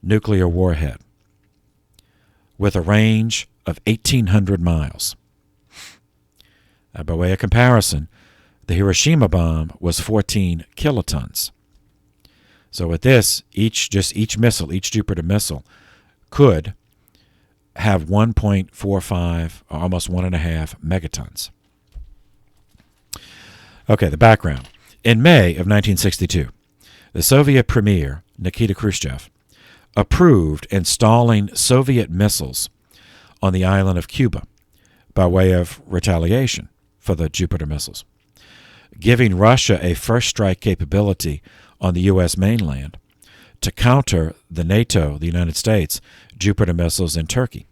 nuclear warhead with a range of 1,800 miles. By way of comparison, the Hiroshima bomb was 14 kilotons. So with this, each Jupiter missile could have 1.45, almost 1.5 megatons. Okay, the background. In May of 1962, the Soviet Premier, Nikita Khrushchev, approved installing Soviet missiles on the island of Cuba by way of retaliation for the Jupiter missiles, giving Russia a first strike capability on the U.S. mainland to counter the United States, Jupiter missiles in Turkey,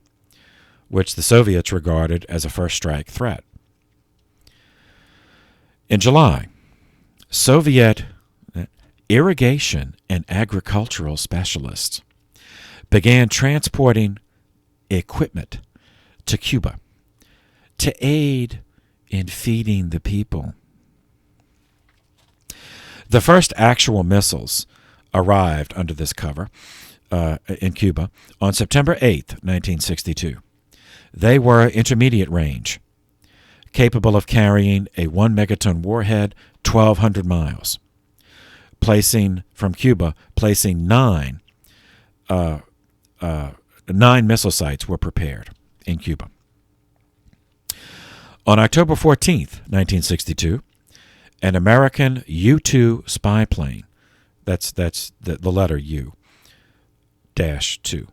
which the Soviets regarded as a first strike threat. In July, Soviet irrigation and agricultural specialists began transporting equipment to Cuba to aid in feeding the people. The first actual missiles arrived under this cover in Cuba on September 8, 1962. They were intermediate range, capable of carrying a 1 megaton warhead 1,200 miles, placing 9 missile sites were prepared in Cuba. On October 14th, 1962, an American U-2 spy plane, that's the letter U, dash 2,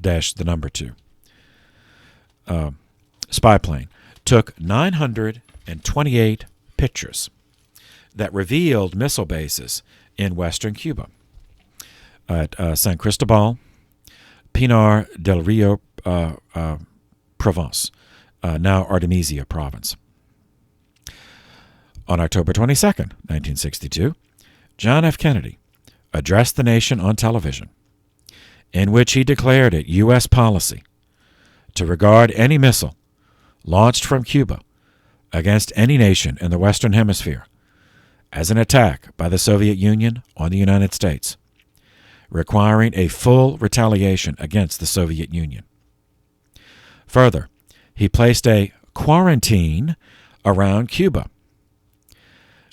dash the number 2, spy plane, took 928 pictures that revealed missile bases in western Cuba at San Cristobal, Pinar del Rio Province, now Artemisia Province. On October 22nd, 1962, John F. Kennedy addressed the nation on television, in which he declared it U.S. policy to regard any missile launched from Cuba against any nation in the Western Hemisphere as an attack by the Soviet Union on the United States, requiring a full retaliation against the Soviet Union. Further, he placed a quarantine around Cuba.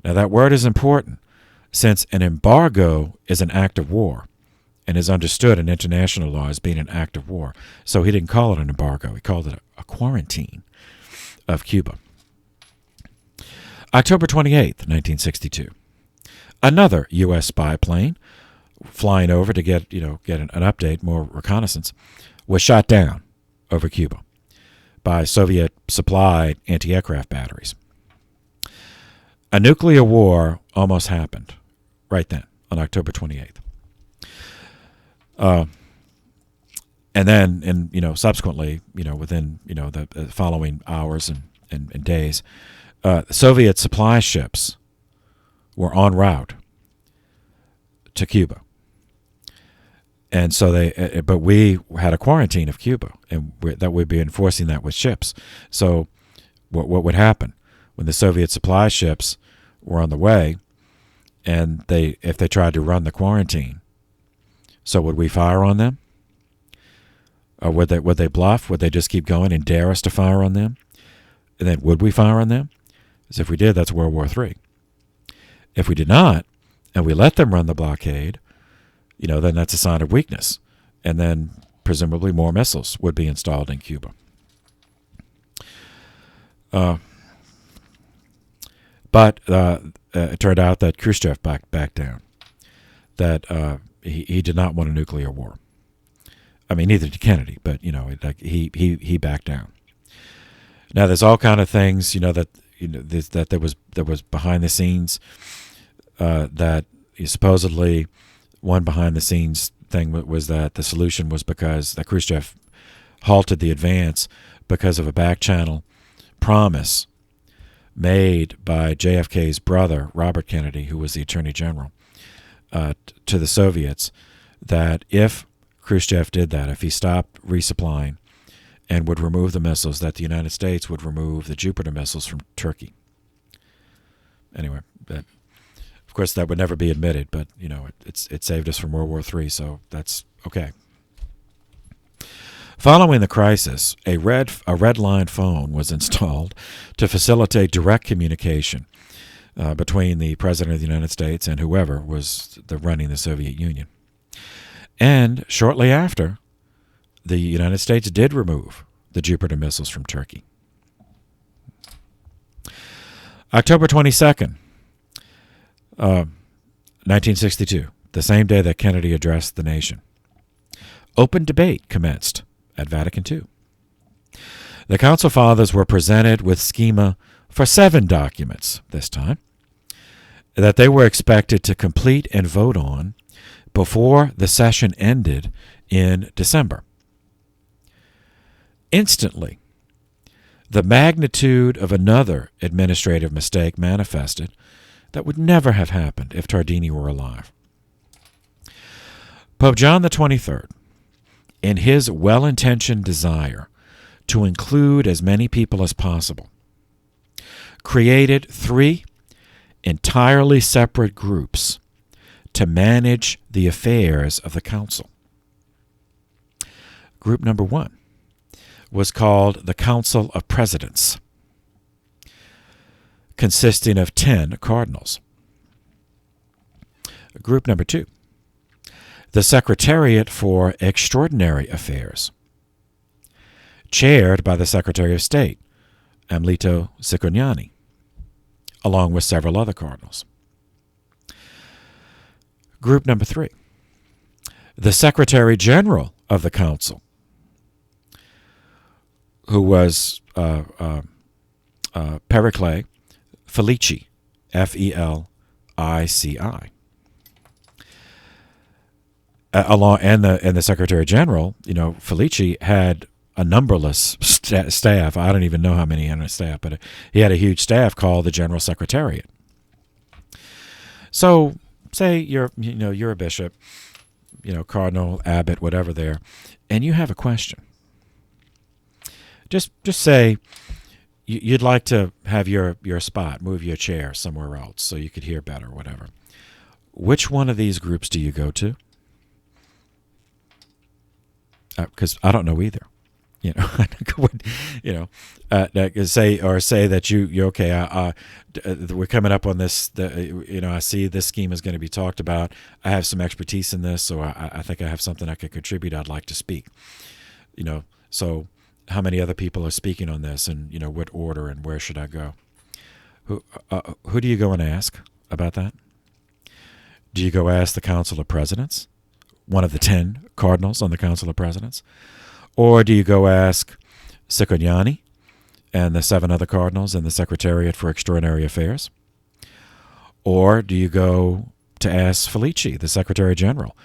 Now, that word is important, since an embargo is an act of war and is understood in international law as being an act of war. So he didn't call it an embargo. He called it a quarantine of Cuba. October 28th, 1962. Another U.S. spy plane flying over to get an update, more reconnaissance, was shot down over Cuba by Soviet-supplied anti-aircraft batteries. a nuclear war almost happened right then on October 28th. And then, subsequently, within, the following hours and days, Soviet supply ships were en route to Cuba. And so but we had a quarantine of Cuba, and that we'd be enforcing that with ships. So what would happen when the Soviet supply ships were on the way, and if they tried to run the quarantine? So would we fire on them? Or would they bluff? Would they just keep going and dare us to fire on them? And then would we fire on them? Because if we did, that's World War III. If we did not, and we let them run the blockade, then that's a sign of weakness. And then presumably more missiles would be installed in Cuba. But it turned out that Khrushchev backed down, that he did not want a nuclear war. I mean, neither did Kennedy, but he backed down. Now, there's all kind of things that there was behind the scenes that supposedly one behind the scenes thing was that the solution was because that Khrushchev halted the advance because of a back channel promise made by JFK's brother, Robert Kennedy, who was the Attorney General, to the Soviets, that if Khrushchev did that, if he stopped resupplying and would remove the missiles, that the United States would remove the Jupiter missiles from Turkey. Anyway, of course, that would never be admitted, but it saved us from World War III, so that's okay. Following the crisis, a red line phone was installed to facilitate direct communication between the President of the United States and whoever was running the Soviet Union. And shortly after, the United States did remove the Jupiter missiles from Turkey. October 22nd, 1962, the same day that Kennedy addressed the nation. Open debate commenced at Vatican II. The Council Fathers were presented with schema for 7 documents this time that they were expected to complete and vote on before the session ended in December. Instantly, the magnitude of another administrative mistake manifested that would never have happened if Tardini were alive. Pope John XXIII, in his well-intentioned desire to include as many people as possible, created 3 entirely separate groups to manage the affairs of the council. Group number 1 was called the Council of Presidents, consisting of 10 cardinals. Group number 2, the Secretariat for Extraordinary Affairs, chaired by the Secretary of State, Amlito Cicognani, along with several other cardinals. Group number 3, the Secretary General of the Council, who was Pericle Felici, Felici. And the Secretary General, Felici had a numberless staff. I don't even know how many he had on his staff, but he had a huge staff called the General Secretariat. So, say you're a bishop, cardinal, abbot, whatever there, and you have a question. Just say you'd like to have your spot, move your chair somewhere else so you could hear better, whatever. Which one of these groups do you go to? Because I don't know either. Say that you're okay. We're coming up on this. I see this scheme is going to be talked about. I have some expertise in this, so I think I have something I could contribute. I'd like to speak. So how many other people are speaking on this, and what order, and where should I go? Who do you go and ask about that? Do you go ask the Council of Presidents, one of the 10 cardinals on the Council of Presidents? Or do you go ask Cicognani and the 7 other cardinals in the Secretariat for Extraordinary Affairs? Or do you go to ask Felici, the Secretary General,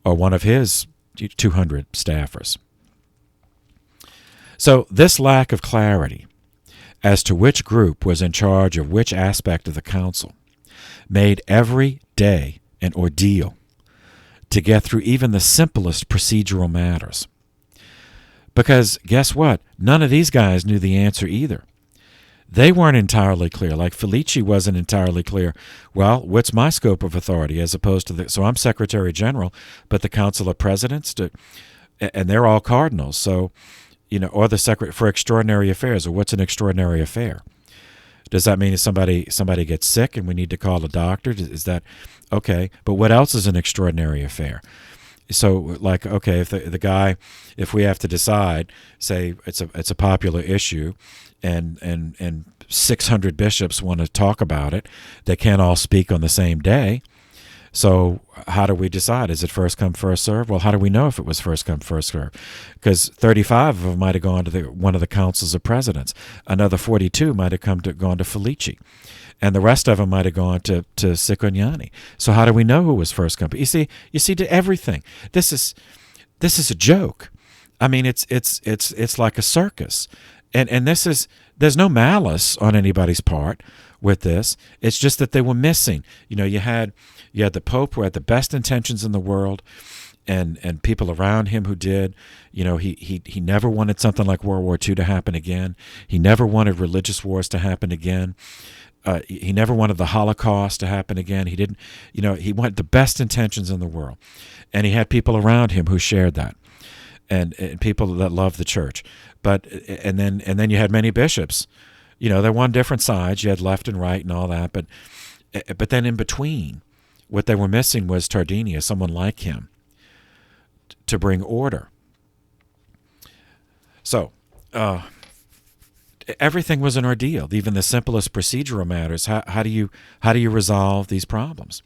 or one of his 200 staffers? So this lack of clarity as to which group was in charge of which aspect of the council made every day an ordeal to get through even the simplest procedural matters. Because guess what? None of these guys knew the answer either. They weren't entirely clear. Like Felici wasn't entirely clear. Well, what's my scope of authority as opposed to so I'm Secretary General, but the Council of Presidents, and they're all cardinals. So, or the Secretary for Extraordinary Affairs, or what's an extraordinary affair? Does that mean if somebody gets sick and we need to call a doctor? Is that okay? But what else is an extraordinary affair? So, like, okay, if we have to decide, say it's a popular issue, and 600 bishops want to talk about it, they can't all speak on the same day. So how do we decide? Is it first come, first serve? Well, how do we know if it was first come, first serve? Because 35 of them might have gone to one of the councils of presidents. Another 42 might have gone to Felici. And the rest of them might have gone to Cicognani. So how do we know who was first come? You see, to everything. This is a joke. I mean, it's like a circus. And there's no malice on anybody's part with this. It's just that they were missing. You had the Pope who had the best intentions in the world, and people around him who did. He never wanted something like World War II to happen again. He never wanted religious wars to happen again. He never wanted the Holocaust to happen again. He didn't. He wanted the best intentions in the world, and he had people around him who shared that, and people that loved the church. But and then you had many bishops. They're on different sides. You had left and right and all that. But then in between, what they were missing was Tardini, someone like him, to bring order. So everything was an ordeal. Even the simplest procedural matters. How do you resolve these problems?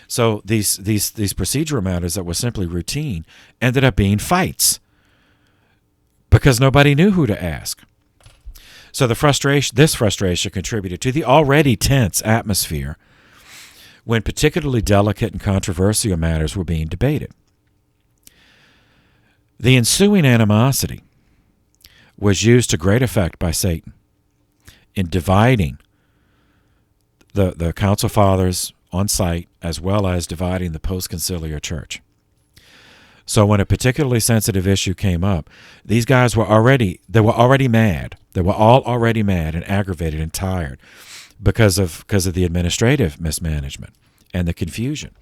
So these procedural matters that were simply routine ended up being fights because nobody knew who to ask. So this frustration contributed to the already tense atmosphere when particularly delicate and controversial matters were being debated. The ensuing animosity was used to great effect by Satan in dividing the Council Fathers on site as well as dividing the post-conciliar church. So when a particularly sensitive issue came up, these guys were already mad. They were all already mad and aggravated and tired because of the administrative mismanagement and the confusion.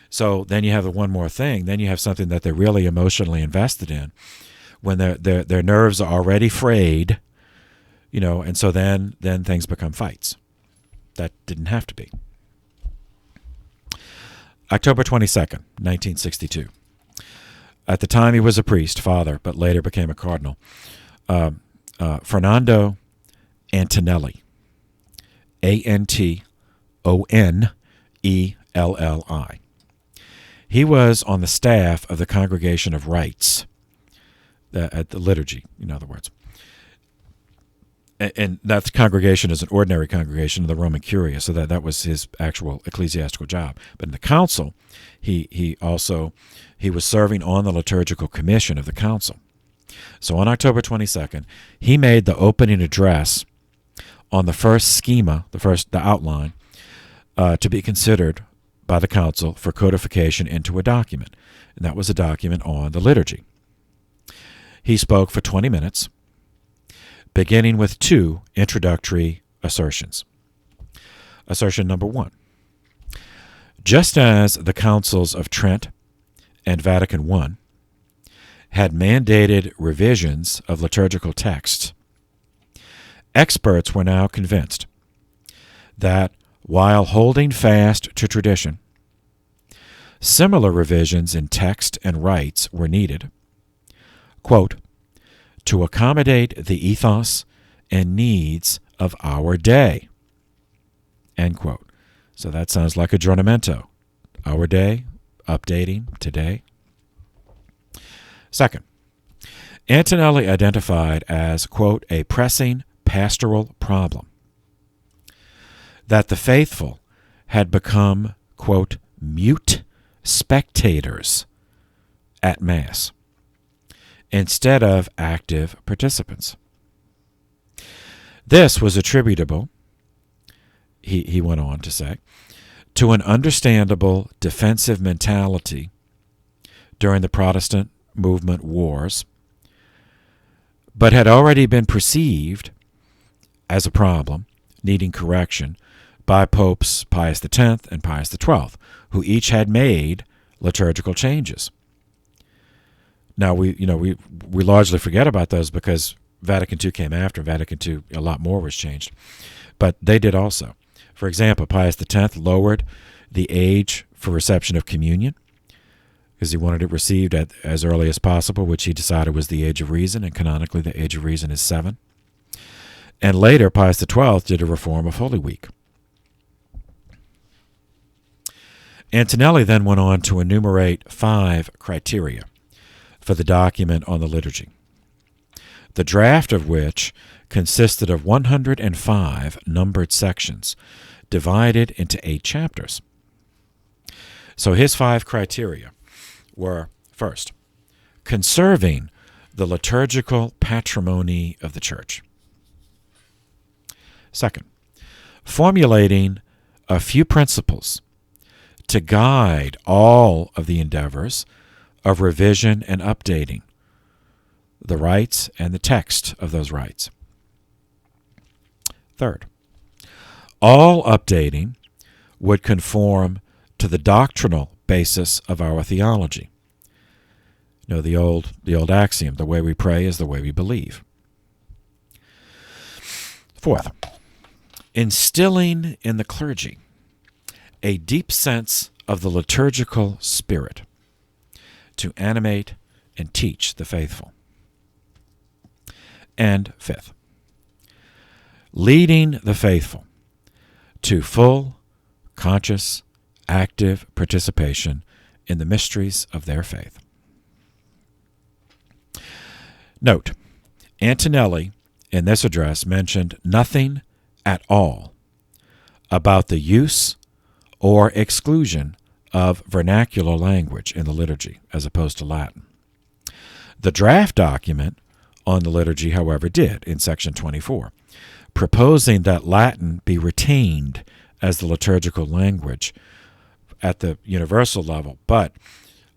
So then you have the one more thing. Then you have something that they're really emotionally invested in when their nerves are already frayed, and so then things become fights. That didn't have to be. October 22nd, 1962. At the time, he was a priest, father, but later became a cardinal. Fernando Antonelli, Antonelli. He was on the staff of the Congregation of Rites, at the liturgy, in other words. And that congregation is an ordinary congregation of the Roman Curia, so that was his actual ecclesiastical job. But in the council, he was serving on the liturgical commission of the council. So on October 22nd, he made the opening address on the first schema, the outline, to be considered by the council for codification into a document. And that was a document on the liturgy. He spoke for 20 minutes, beginning with 2 introductory assertions. Assertion number 1. Just as the councils of Trent and Vatican I had mandated revisions of liturgical texts, experts were now convinced that while holding fast to tradition, similar revisions in text and rites were needed, quote, to accommodate the ethos and needs of our day, end quote. So that sounds like aggiornamento. Our day, updating, today. Second, Antonelli identified as, quote, a pressing pastoral problem that the faithful had become, quote, mute spectators at Mass instead of active participants. This was attributable, he went on to say, to an understandable defensive mentality during the Protestant movement wars, but had already been perceived as a problem needing correction by Popes Pius X and Pius XII, who each had made liturgical changes. Now we largely forget about those because Vatican II came after. Vatican II, a lot more was changed, but they did also. For example, Pius X lowered the age for reception of communion because he wanted it received at as early as possible, which he decided was the age of reason, and canonically the age of reason is 7. And later, Pius XII did a reform of Holy Week. Antonelli then went on to enumerate 5 criteria for the document on the liturgy, the draft of which consisted of 105 numbered sections divided into 8 chapters. So his 5 criteria were, first, conserving the liturgical patrimony of the Church. Second, formulating a few principles to guide all of the endeavors of revision and updating the rites and the text of those rites. Third, all updating would conform to the doctrinal basis of our theology. You know, the old axiom, the way we pray is the way we believe. Fourth, instilling in the clergy a deep sense of the liturgical spirit to animate and teach the faithful. And fifth, leading the faithful to full, conscious, active participation in the mysteries of their faith. Note, Antonelli in this address mentioned nothing at all about the use or exclusion of vernacular language in the liturgy as opposed to Latin. The draft document on the liturgy, however, did in section 24, proposing that Latin be retained as the liturgical language at the universal level, but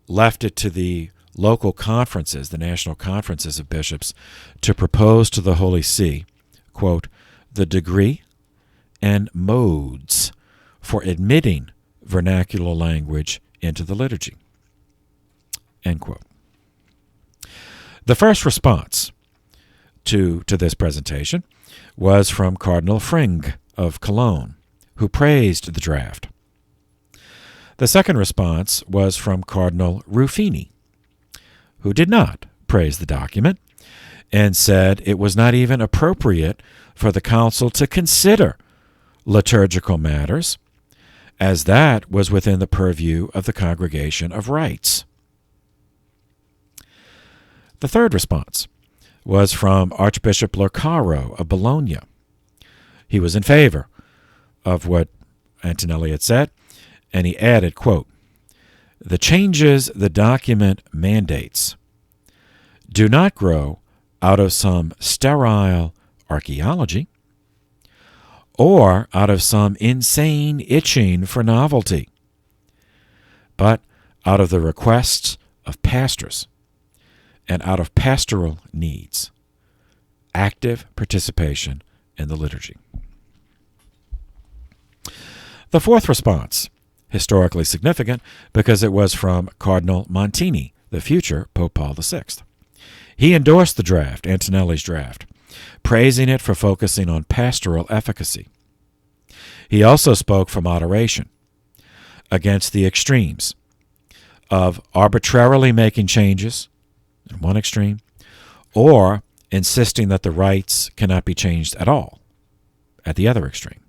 left it to the local conferences, the national conferences of bishops, to propose to the Holy See, quote, the degree and modes for admitting vernacular language into the liturgy, end quote. The first response to this presentation was from Cardinal Fring of Cologne, who praised the draft. The second response was from Cardinal Ruffini, who did not praise the document and said it was not even appropriate for the council to consider liturgical matters, as that was within the purview of the Congregation of Rites. The third response was from Archbishop Lorcaro of Bologna. He was in favor of what Antonelli had said, and he added, quote, the changes the document mandates do not grow out of some sterile archaeology or out of some insane itching for novelty, but out of the requests of pastors and out of pastoral needs, active participation in the liturgy. The fourth response, historically significant because it was from Cardinal Montini, the future Pope Paul VI. He endorsed the draft, Antonelli's draft, praising it for focusing on pastoral efficacy. He also spoke for moderation against the extremes of arbitrarily making changes in one extreme or insisting that the rites cannot be changed at all at the other extreme.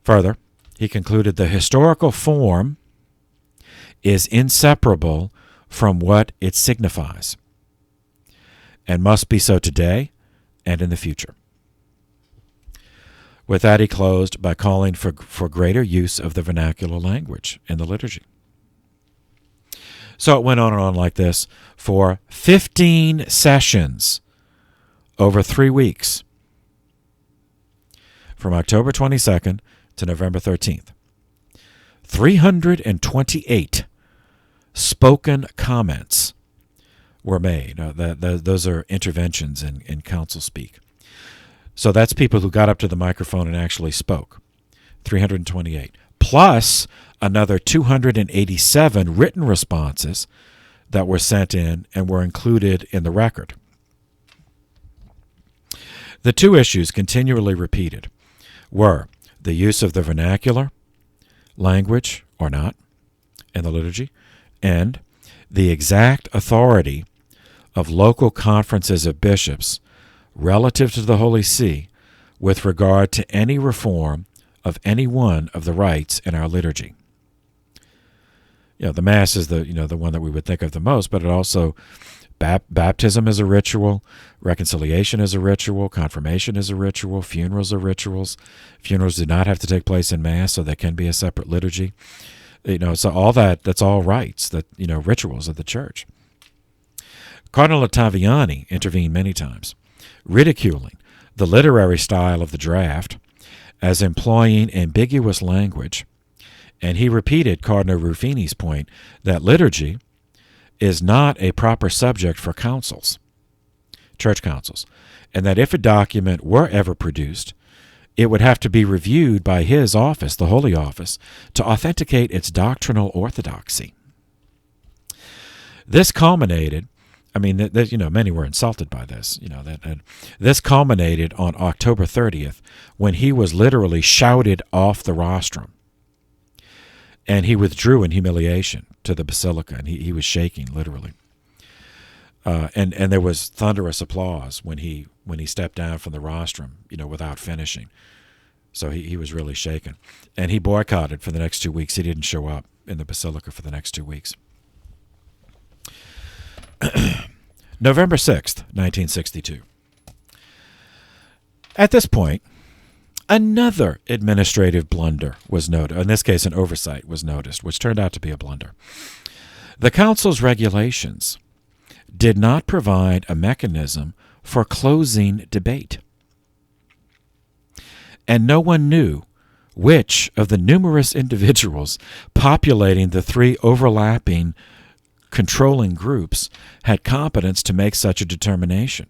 Further, he concluded the historical form is inseparable from what it signifies and must be so today and in the future. With that, he closed by calling for greater use of the vernacular language in the liturgy. So it went on and on like this for 15 sessions over 3 weeks, from October 22nd to November 13th. 328 spoken comments were made. Those are interventions in council speak. So that's people who got up to the microphone and actually spoke. 328. Plus another 287 written responses that were sent in and were included in the record. The two issues continually repeated were the use of the vernacular language or not in the liturgy, and the exact authority of local conferences of bishops relative to the Holy See with regard to any reform of any one of the rites in our liturgy. The Mass is the one that we would think of the most, but it also baptism is a ritual, reconciliation is a ritual, confirmation is a ritual, funerals are rituals. Funerals do not have to take place in Mass, so there can be a separate liturgy. So all that's all rites, rituals of the Church. Cardinal Ottaviani intervened many times, ridiculing the literary style of the draft as employing ambiguous language, and he repeated Cardinal Ruffini's point that liturgy is not a proper subject for councils, church councils, and that if a document were ever produced, it would have to be reviewed by his office, the Holy Office, to authenticate its doctrinal orthodoxy. This culminated, many were insulted by this, this culminated on October 30th when he was literally shouted off the rostrum. And he withdrew in humiliation to the basilica, and he was shaking, literally. And there was thunderous applause when he stepped down from the rostrum, without finishing. So he was really shaken. And he boycotted for the next 2 weeks. He didn't show up in the basilica for the next 2 weeks. November 6th, 1962. At this point, another administrative blunder was noted. In this case, an oversight was noticed, which turned out to be a blunder. The Council's regulations did not provide a mechanism for closing debate. And no one knew which of the numerous individuals populating the three overlapping controlling groups had competence to make such a determination.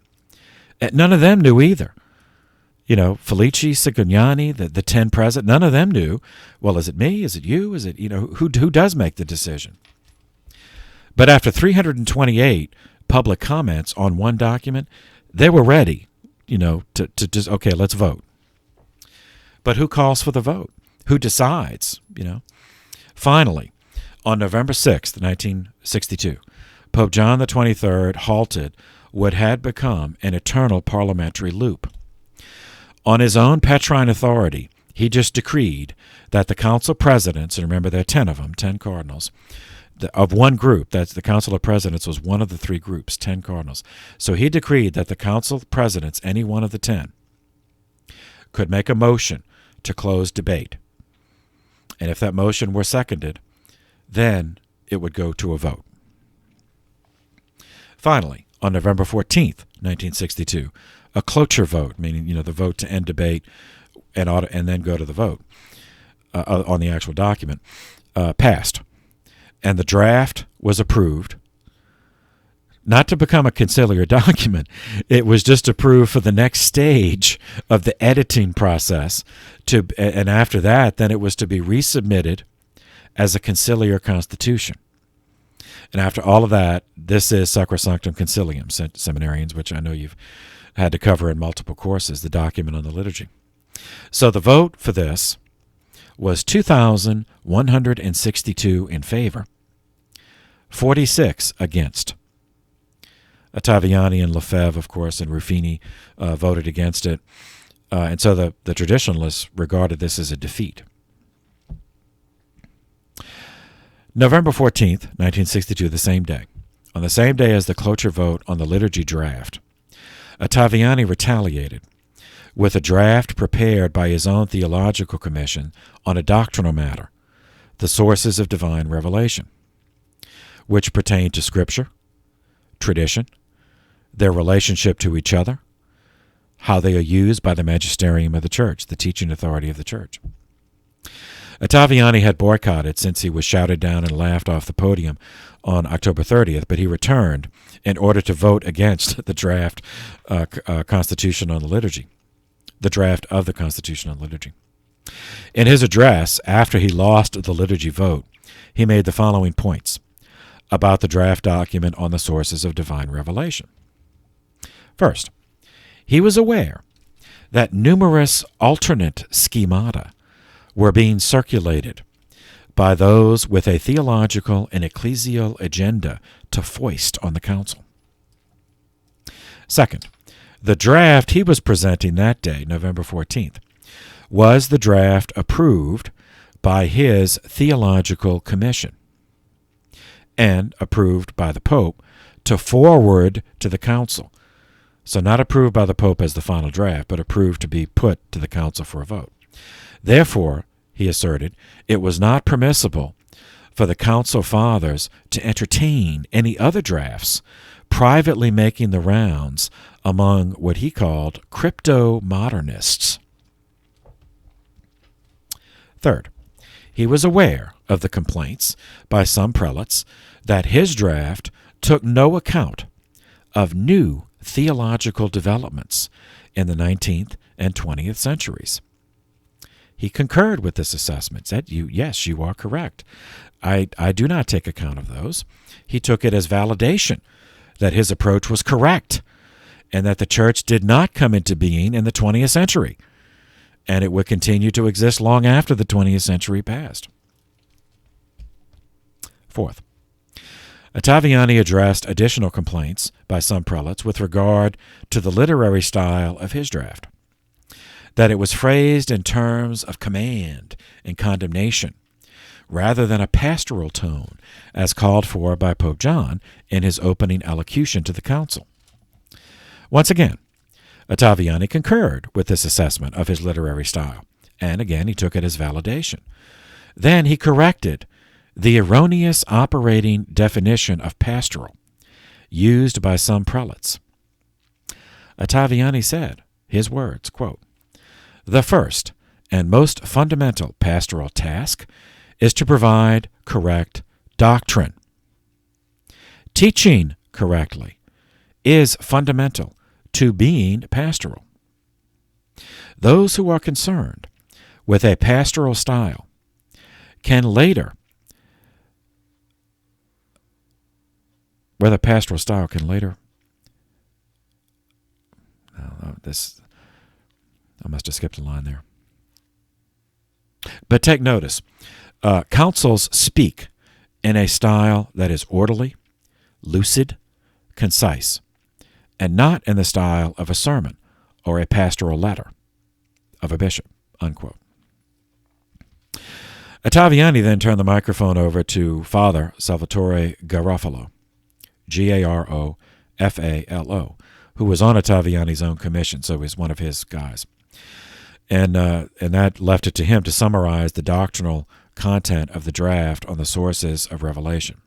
And none of them knew either. Felici, Cicognani, the 10 present, none of them knew, well, is it me? Is it you? Is it, who does make the decision? But after 328 public comments on one document, they were ready, to just, okay, let's vote. But who calls for the vote? Who decides, Finally, on November 6th, 1962, Pope John XXIII halted what had become an eternal parliamentary loop. On his own Petrine authority, he just decreed that the council presidents, and remember there are 10 of them, 10 cardinals, of one group, that's the council of presidents was one of the three groups, 10 cardinals. So he decreed that the council presidents, any one of the 10, could make a motion to close debate. And if that motion were seconded, then it would go to a vote. Finally, on November 14th, 1962, a cloture vote, meaning the vote to end debate and then go to the vote on the actual document, passed. And the draft was approved, not to become a conciliar document. It was just approved for the next stage of the editing process. And after that, then it was to be resubmitted as a conciliar constitution. And after all of that, this is Sacrosanctum Concilium, seminarians, which I know you've had to cover in multiple courses, the document on the liturgy. So the vote for this was 2,162 in favor, 46 against. Ottaviani and Lefebvre, of course, and Ruffini voted against it. And so the traditionalists regarded this as a defeat. November 14th, 1962, the same day, on the same day as the cloture vote on the liturgy draft, Ottaviani retaliated with a draft prepared by his own theological commission on a doctrinal matter, the sources of divine revelation, which pertain to Scripture, tradition, their relationship to each other, how they are used by the magisterium of the church, the teaching authority of the church. Ottaviani had boycotted since he was shouted down and laughed off the podium on October 30th, but he returned in order to vote against the draft Constitution on the Liturgy, the draft of the Constitution on Liturgy. In his address, after he lost the liturgy vote, he made the following points about the draft document on the sources of divine revelation. First, he was aware that numerous alternate schemata were being circulated by those with a theological and ecclesial agenda to foist on the council. Second, the draft he was presenting that day, November 14th, was the draft approved by his theological commission and approved by the Pope to forward to the council. So not approved by the Pope as the final draft, but approved to be put to the council for a vote. Therefore, he asserted, it was not permissible for the council fathers to entertain any other drafts privately making the rounds among what he called crypto-modernists. Third, he was aware of the complaints by some prelates that his draft took no account of new theological developments in the 19th and 20th centuries. He concurred with this assessment, said, yes, you are correct. I do not take account of those. He took it as validation that his approach was correct and that the church did not come into being in the 20th century, and it would continue to exist long after the 20th century passed. Fourth, Ottaviani addressed additional complaints by some prelates with regard to the literary style of his draft, that it was phrased in terms of command and condemnation, rather than a pastoral tone, as called for by Pope John in his opening allocution to the council. Once again, Ottaviani concurred with this assessment of his literary style, and again he took it as validation. Then he corrected the erroneous operating definition of pastoral used by some prelates. Ottaviani said, his words, quote, "The first and most fundamental pastoral task is to provide correct doctrine. Teaching correctly is fundamental to being pastoral. Those who are concerned with a pastoral style can later I must have skipped a line there. But take notice, councils speak in a style that is orderly, lucid, concise, and not in the style of a sermon or a pastoral letter of a bishop," unquote. Ottaviani then turned the microphone over to Father Salvatore Garofalo, Garofalo, who was on Ottaviani's own commission, so he's one of his guys. And that left it to him to summarize the doctrinal content of the draft on the sources of revelation.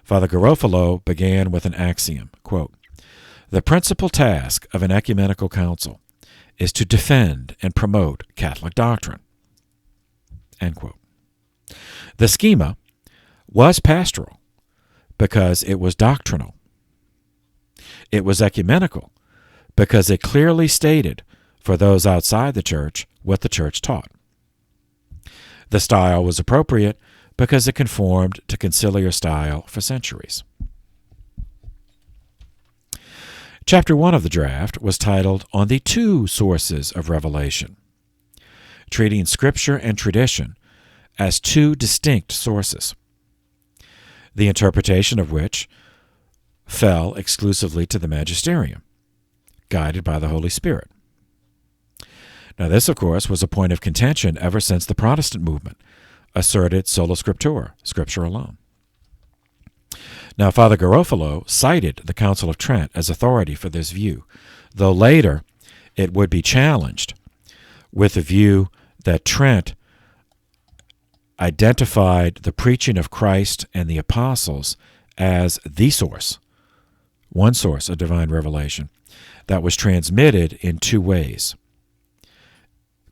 Father Garofalo began with an axiom, quote, "The principal task of an ecumenical council is to defend and promote Catholic doctrine," end quote. The schema was pastoral because it was doctrinal. It was ecumenical because it clearly stated for those outside the church what the church taught. The style was appropriate because it conformed to conciliar style for centuries. Chapter 1 of the draft was titled On the Two Sources of Revelation, treating Scripture and tradition as two distinct sources, the interpretation of which fell exclusively to the magisterium, guided by the Holy Spirit. Now this, of course, was a point of contention ever since the Protestant movement asserted sola scriptura, Scripture alone. Now, Father Garofalo cited the Council of Trent as authority for this view, though later it would be challenged with the view that Trent identified the preaching of Christ and the apostles as the source, one source of divine revelation that was transmitted in two ways,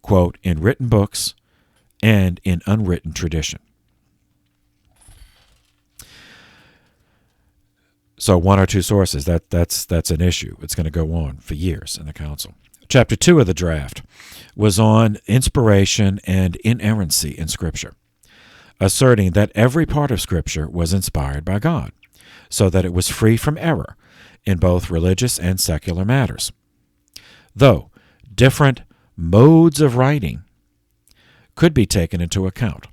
quote, in written books and in unwritten tradition. So one or two sources, that's an issue. It's going to go on for years in the council. Chapter 2 of the draft was on inspiration and inerrancy in Scripture, asserting that every part of Scripture was inspired by God, so that it was free from error in both religious and secular matters. Though different modes of writing could be taken into account.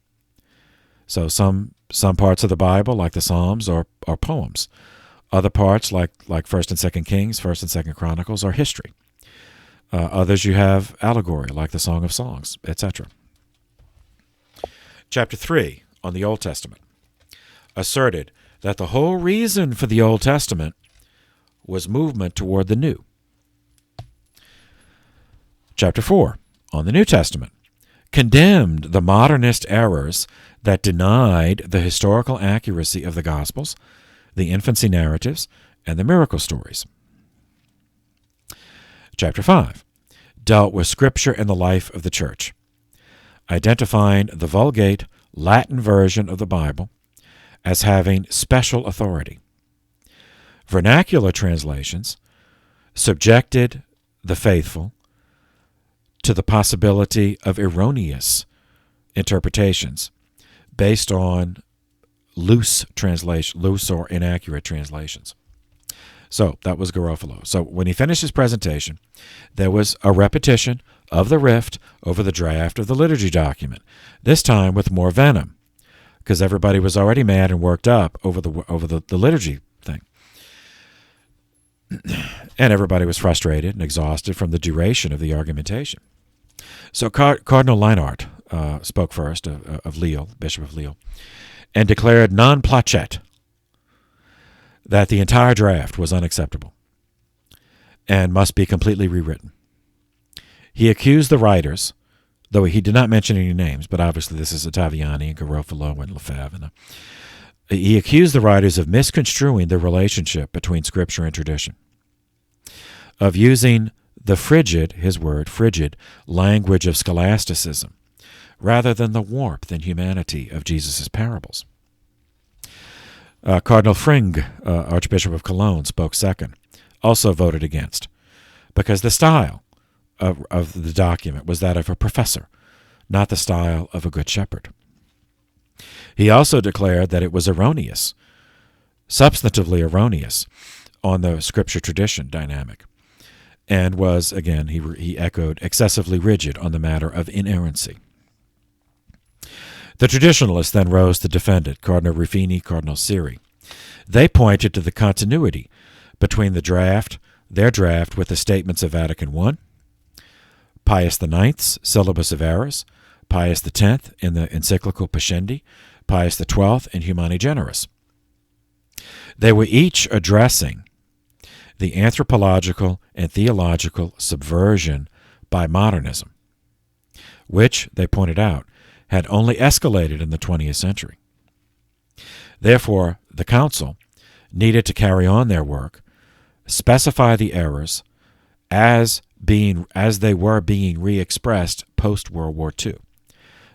So some parts of the Bible, like the Psalms, are poems. Other parts, like 1st and 2nd Kings, 1st and 2nd Chronicles, are history. Others you have allegory, like the Song of Songs, etc. Chapter 3, on the Old Testament, asserted that the whole reason for the Old Testament was movement toward the New. Chapter 4, on the New Testament, condemned the modernist errors that denied the historical accuracy of the Gospels, the infancy narratives, and the miracle stories. Chapter 5 dealt with Scripture and the life of the Church, identifying the Vulgate Latin version of the Bible as having special authority. Vernacular translations subjected the faithful to the possibility of erroneous interpretations based on loose or inaccurate translations. So that was Garofalo. So when he finished his presentation, there was a repetition of the rift over the draft of the liturgy document, this time with more venom, because everybody was already mad and worked up over the liturgy thing. And everybody was frustrated and exhausted from the duration of the argumentation. So Cardinal Leinart spoke first of Lille, Bishop of Lille, and declared non placet, that the entire draft was unacceptable and must be completely rewritten. He accused the writers, though he did not mention any names, but obviously this is Ottaviani and Garofalo and Lefebvre. He accused the writers of misconstruing the relationship between Scripture and tradition, of using the frigid, his word, frigid, language of scholasticism, rather than the warmth and humanity of Jesus' parables. Cardinal Fring, Archbishop of Cologne, spoke second, also voted against, because the style of the document was that of a professor, not the style of a good shepherd. He also declared that it was erroneous, substantively erroneous, on the Scripture tradition dynamic, and was, again, he echoed, excessively rigid on the matter of inerrancy. The traditionalists then rose to defend it, Cardinal Ruffini, Cardinal Siri. They pointed to the continuity between their draft with the statements of Vatican I, Pius IX's Syllabus of Errors, Pius X in the encyclical Pascendi, Pius XII in Humani Generis. They were each addressing the anthropological and theological subversion by modernism, which, they pointed out, had only escalated in the 20th century. Therefore, the Council needed to carry on their work, specify the errors as they were being re-expressed post-World War II.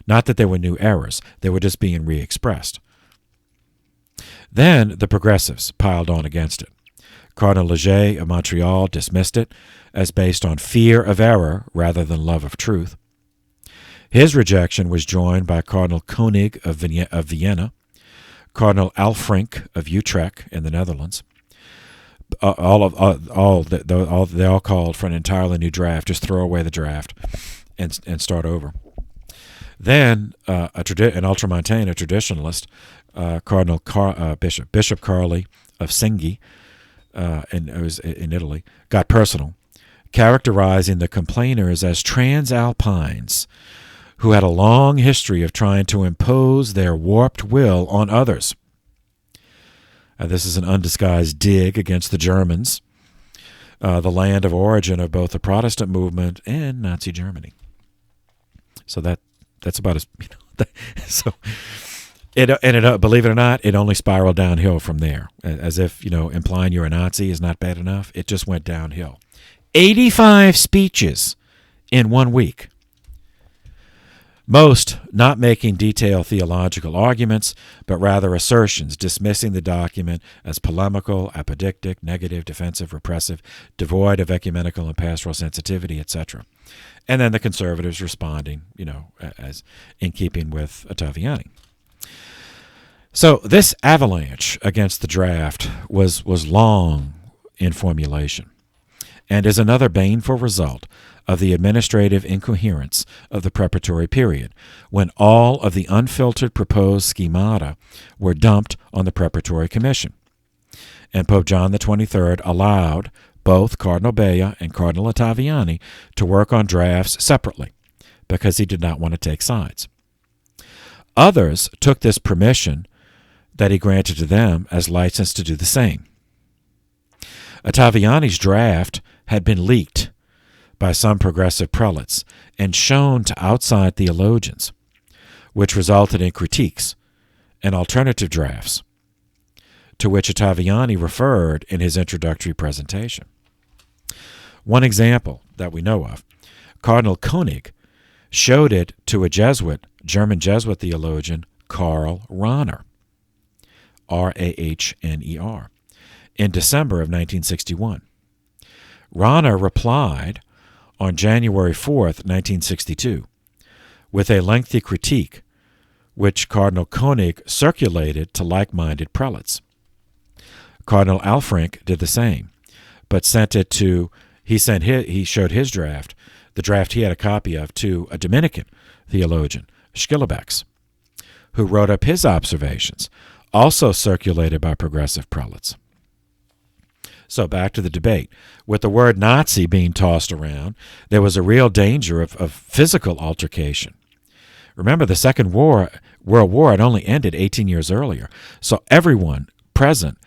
Not that they were new errors, they were just being re-expressed. Then the progressives piled on against it. Cardinal Leger of Montreal dismissed it as based on fear of error rather than love of truth. His rejection was joined by Cardinal Koenig of Vienna, Cardinal Alfrink of Utrecht in the Netherlands. They all called for an entirely new draft. Just throw away the draft and start over. Then an ultramontane, a traditionalist, Cardinal Bishop Carli of Senghi, and it was in Italy, got personal, characterizing the complainers as transalpines who had a long history of trying to impose their warped will on others. This is an undisguised dig against the Germans, the land of origin of both the Protestant movement and Nazi Germany. So that's about as so. Believe it or not, it only spiraled downhill from there, as if implying you're a Nazi is not bad enough. It just went downhill. 85 speeches in 1 week. Most not making detailed theological arguments, but rather assertions, dismissing the document as polemical, apodictic, negative, defensive, repressive, devoid of ecumenical and pastoral sensitivity, etc. And then the conservatives responding, as in keeping with Ottaviani. So this avalanche against the draft was long in formulation, and is another baneful result of the administrative incoherence of the preparatory period, when all of the unfiltered proposed schemata were dumped on the preparatory commission. And Pope John XXIII allowed both Cardinal Bea and Cardinal Ottaviani to work on drafts separately, because he did not want to take sides. Others took this permission that he granted to them as license to do the same. Ottaviani's draft had been leaked by some progressive prelates and shown to outside theologians, which resulted in critiques and alternative drafts, to which Ottaviani referred in his introductory presentation. One example that we know of, Cardinal Koenig showed it to a German Jesuit theologian, Karl Rahner, Rahner, in December of 1961. Rahner replied on January 4th, 1962, with a lengthy critique, which Cardinal Koenig circulated to like-minded prelates. Cardinal Alfrink did the same, but he showed his draft, the draft he had a copy of, to a Dominican theologian, Schillebeeckx, who wrote up his observations, also circulated by progressive prelates. So back to the debate. With the word Nazi being tossed around, there was a real danger of physical altercation. Remember, the Second World War had only ended 18 years earlier, so everyone present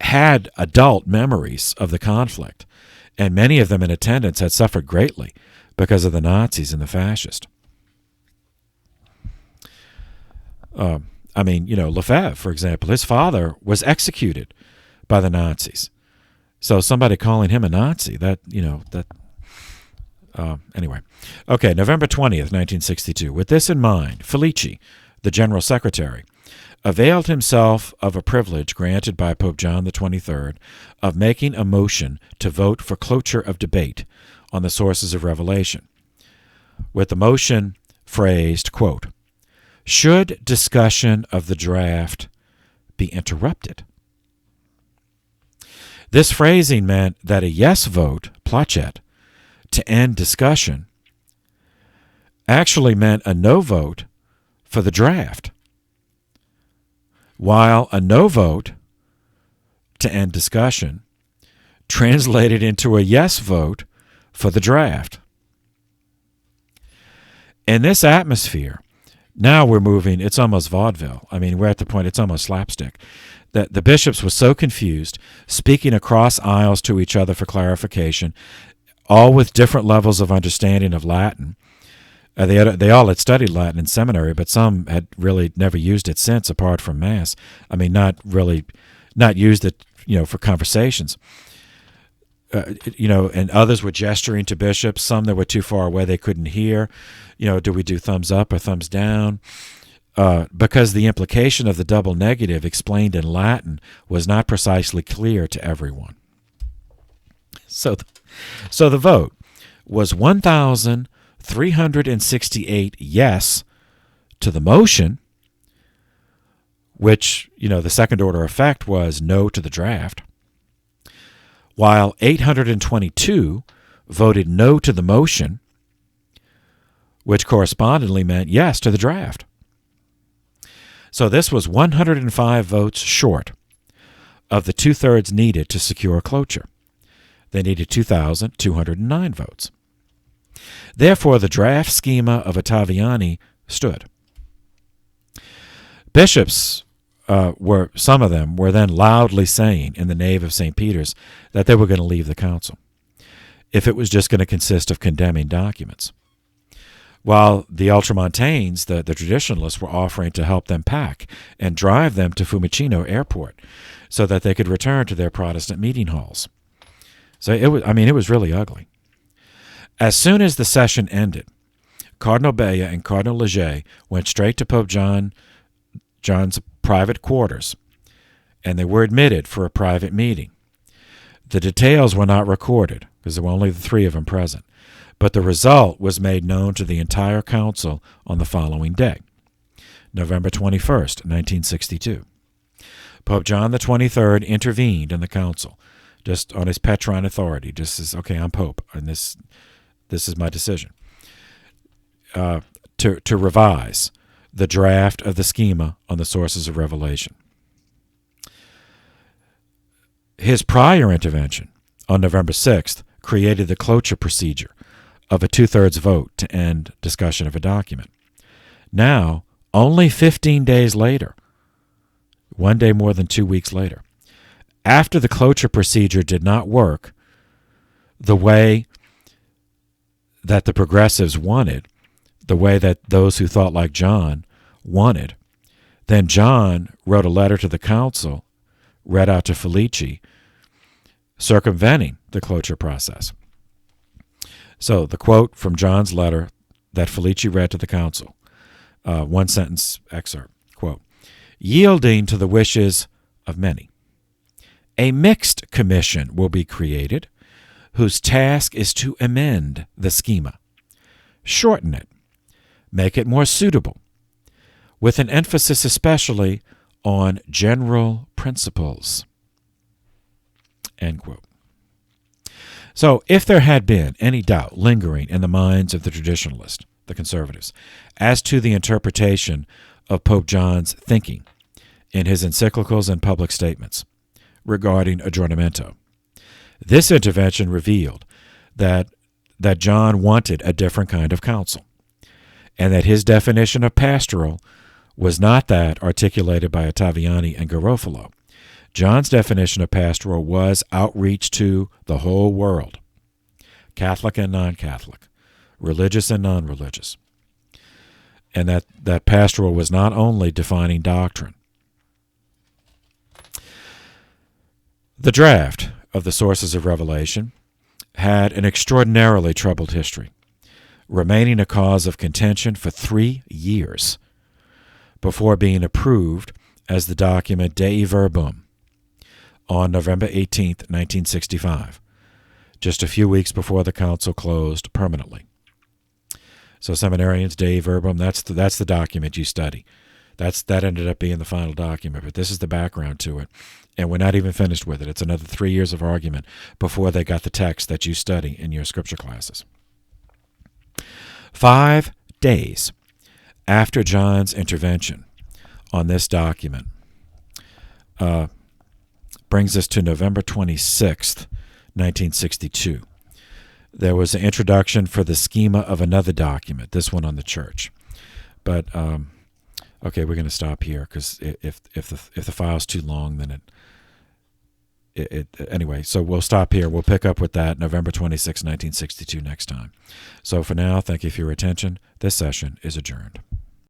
had adult memories of the conflict, and many of them in attendance had suffered greatly because of the Nazis and the fascists. Lefebvre, for example, his father was executed by the Nazis. So somebody calling him a Nazi, anyway. Okay, November 20th, 1962. With this in mind, Felici, the General Secretary, availed himself of a privilege granted by Pope John XXIII of making a motion to vote for cloture of debate on the sources of revelation, with the motion phrased, quote, "Should discussion of the draft be interrupted?" This phrasing meant that a yes vote, placet, to end discussion actually meant a no vote for the draft, while a no vote to end discussion translated into a yes vote for the draft. In this atmosphere, now we're moving, it's almost vaudeville. We're at the point, it's almost slapstick. That the bishops were so confused, speaking across aisles to each other for clarification, all with different levels of understanding of Latin. They all had studied Latin in seminary, but some had really never used it since, apart from Mass. Not used it, for conversations. And others were gesturing to bishops. Some that were too far away, they couldn't hear. Do we do thumbs up or thumbs down? Because the implication of the double negative explained in Latin was not precisely clear to everyone. So the vote was 1,368 yes to the motion, which, the second order effect was no to the draft, while 822 voted no to the motion, which correspondingly meant yes to the draft. So this was 105 votes short of the two-thirds needed to secure cloture. They needed 2,209 votes. Therefore, the draft schema of Ottaviani stood. Bishops some of them were then loudly saying in the nave of St. Peter's that they were going to leave the council if it was just going to consist of condemning documents, while the Ultramontanes, the traditionalists, were offering to help them pack and drive them to Fiumicino Airport so that they could return to their Protestant meeting halls. So it was really ugly. As soon as the session ended, Cardinal Bea and Cardinal Leger went straight to Pope John's private quarters, and they were admitted for a private meeting. The details were not recorded because there were only the three of them present, but the result was made known to the entire council on the following day, November 21st, 1962. Pope John XXIII intervened in the council, just on his Petrine authority, just as, okay, I'm Pope, and this is my decision, to revise the draft of the schema on the sources of revelation. His prior intervention on November 6th created the cloture procedure of a two-thirds vote to end discussion of a document. Now, only 15 days later, one day more than 2 weeks later, after the cloture procedure did not work the way that the progressives wanted, the way that those who thought like John wanted, then John wrote a letter to the council, read out to Felici, circumventing the cloture process. So the quote from John's letter that Felici read to the council, one-sentence excerpt, quote, "Yielding to the wishes of many, a mixed commission will be created whose task is to amend the schema, shorten it, make it more suitable, with an emphasis especially on general principles." End quote. So if there had been any doubt lingering in the minds of the traditionalists, the conservatives, as to the interpretation of Pope John's thinking in his encyclicals and public statements regarding aggiornamento, this intervention revealed that John wanted a different kind of council, and that his definition of pastoral was not that articulated by Ottaviani and Garofalo. John's definition of pastoral was outreach to the whole world, Catholic and non-Catholic, religious and non-religious, and that pastoral was not only defining doctrine. The draft of the sources of revelation had an extraordinarily troubled history, remaining a cause of contention for 3 years before being approved as the document Dei Verbum on November 18, 1965, just a few weeks before the council closed permanently. So seminarians, Dei Verbum, that's the document you study. That ended up being the final document, but this is the background to it. And we're not even finished with it. It's another 3 years of argument before they got the text that you study in your scripture classes. 5 days after John's intervention on this document brings us to November 26th, 1962. There was an introduction for the schema of another document, this one on the church. But, okay, we're going to stop here because if the file's too long, then anyway, so we'll stop here. We'll pick up with that November 26, 1962 next time. So for now, thank you for your attention. This session is adjourned.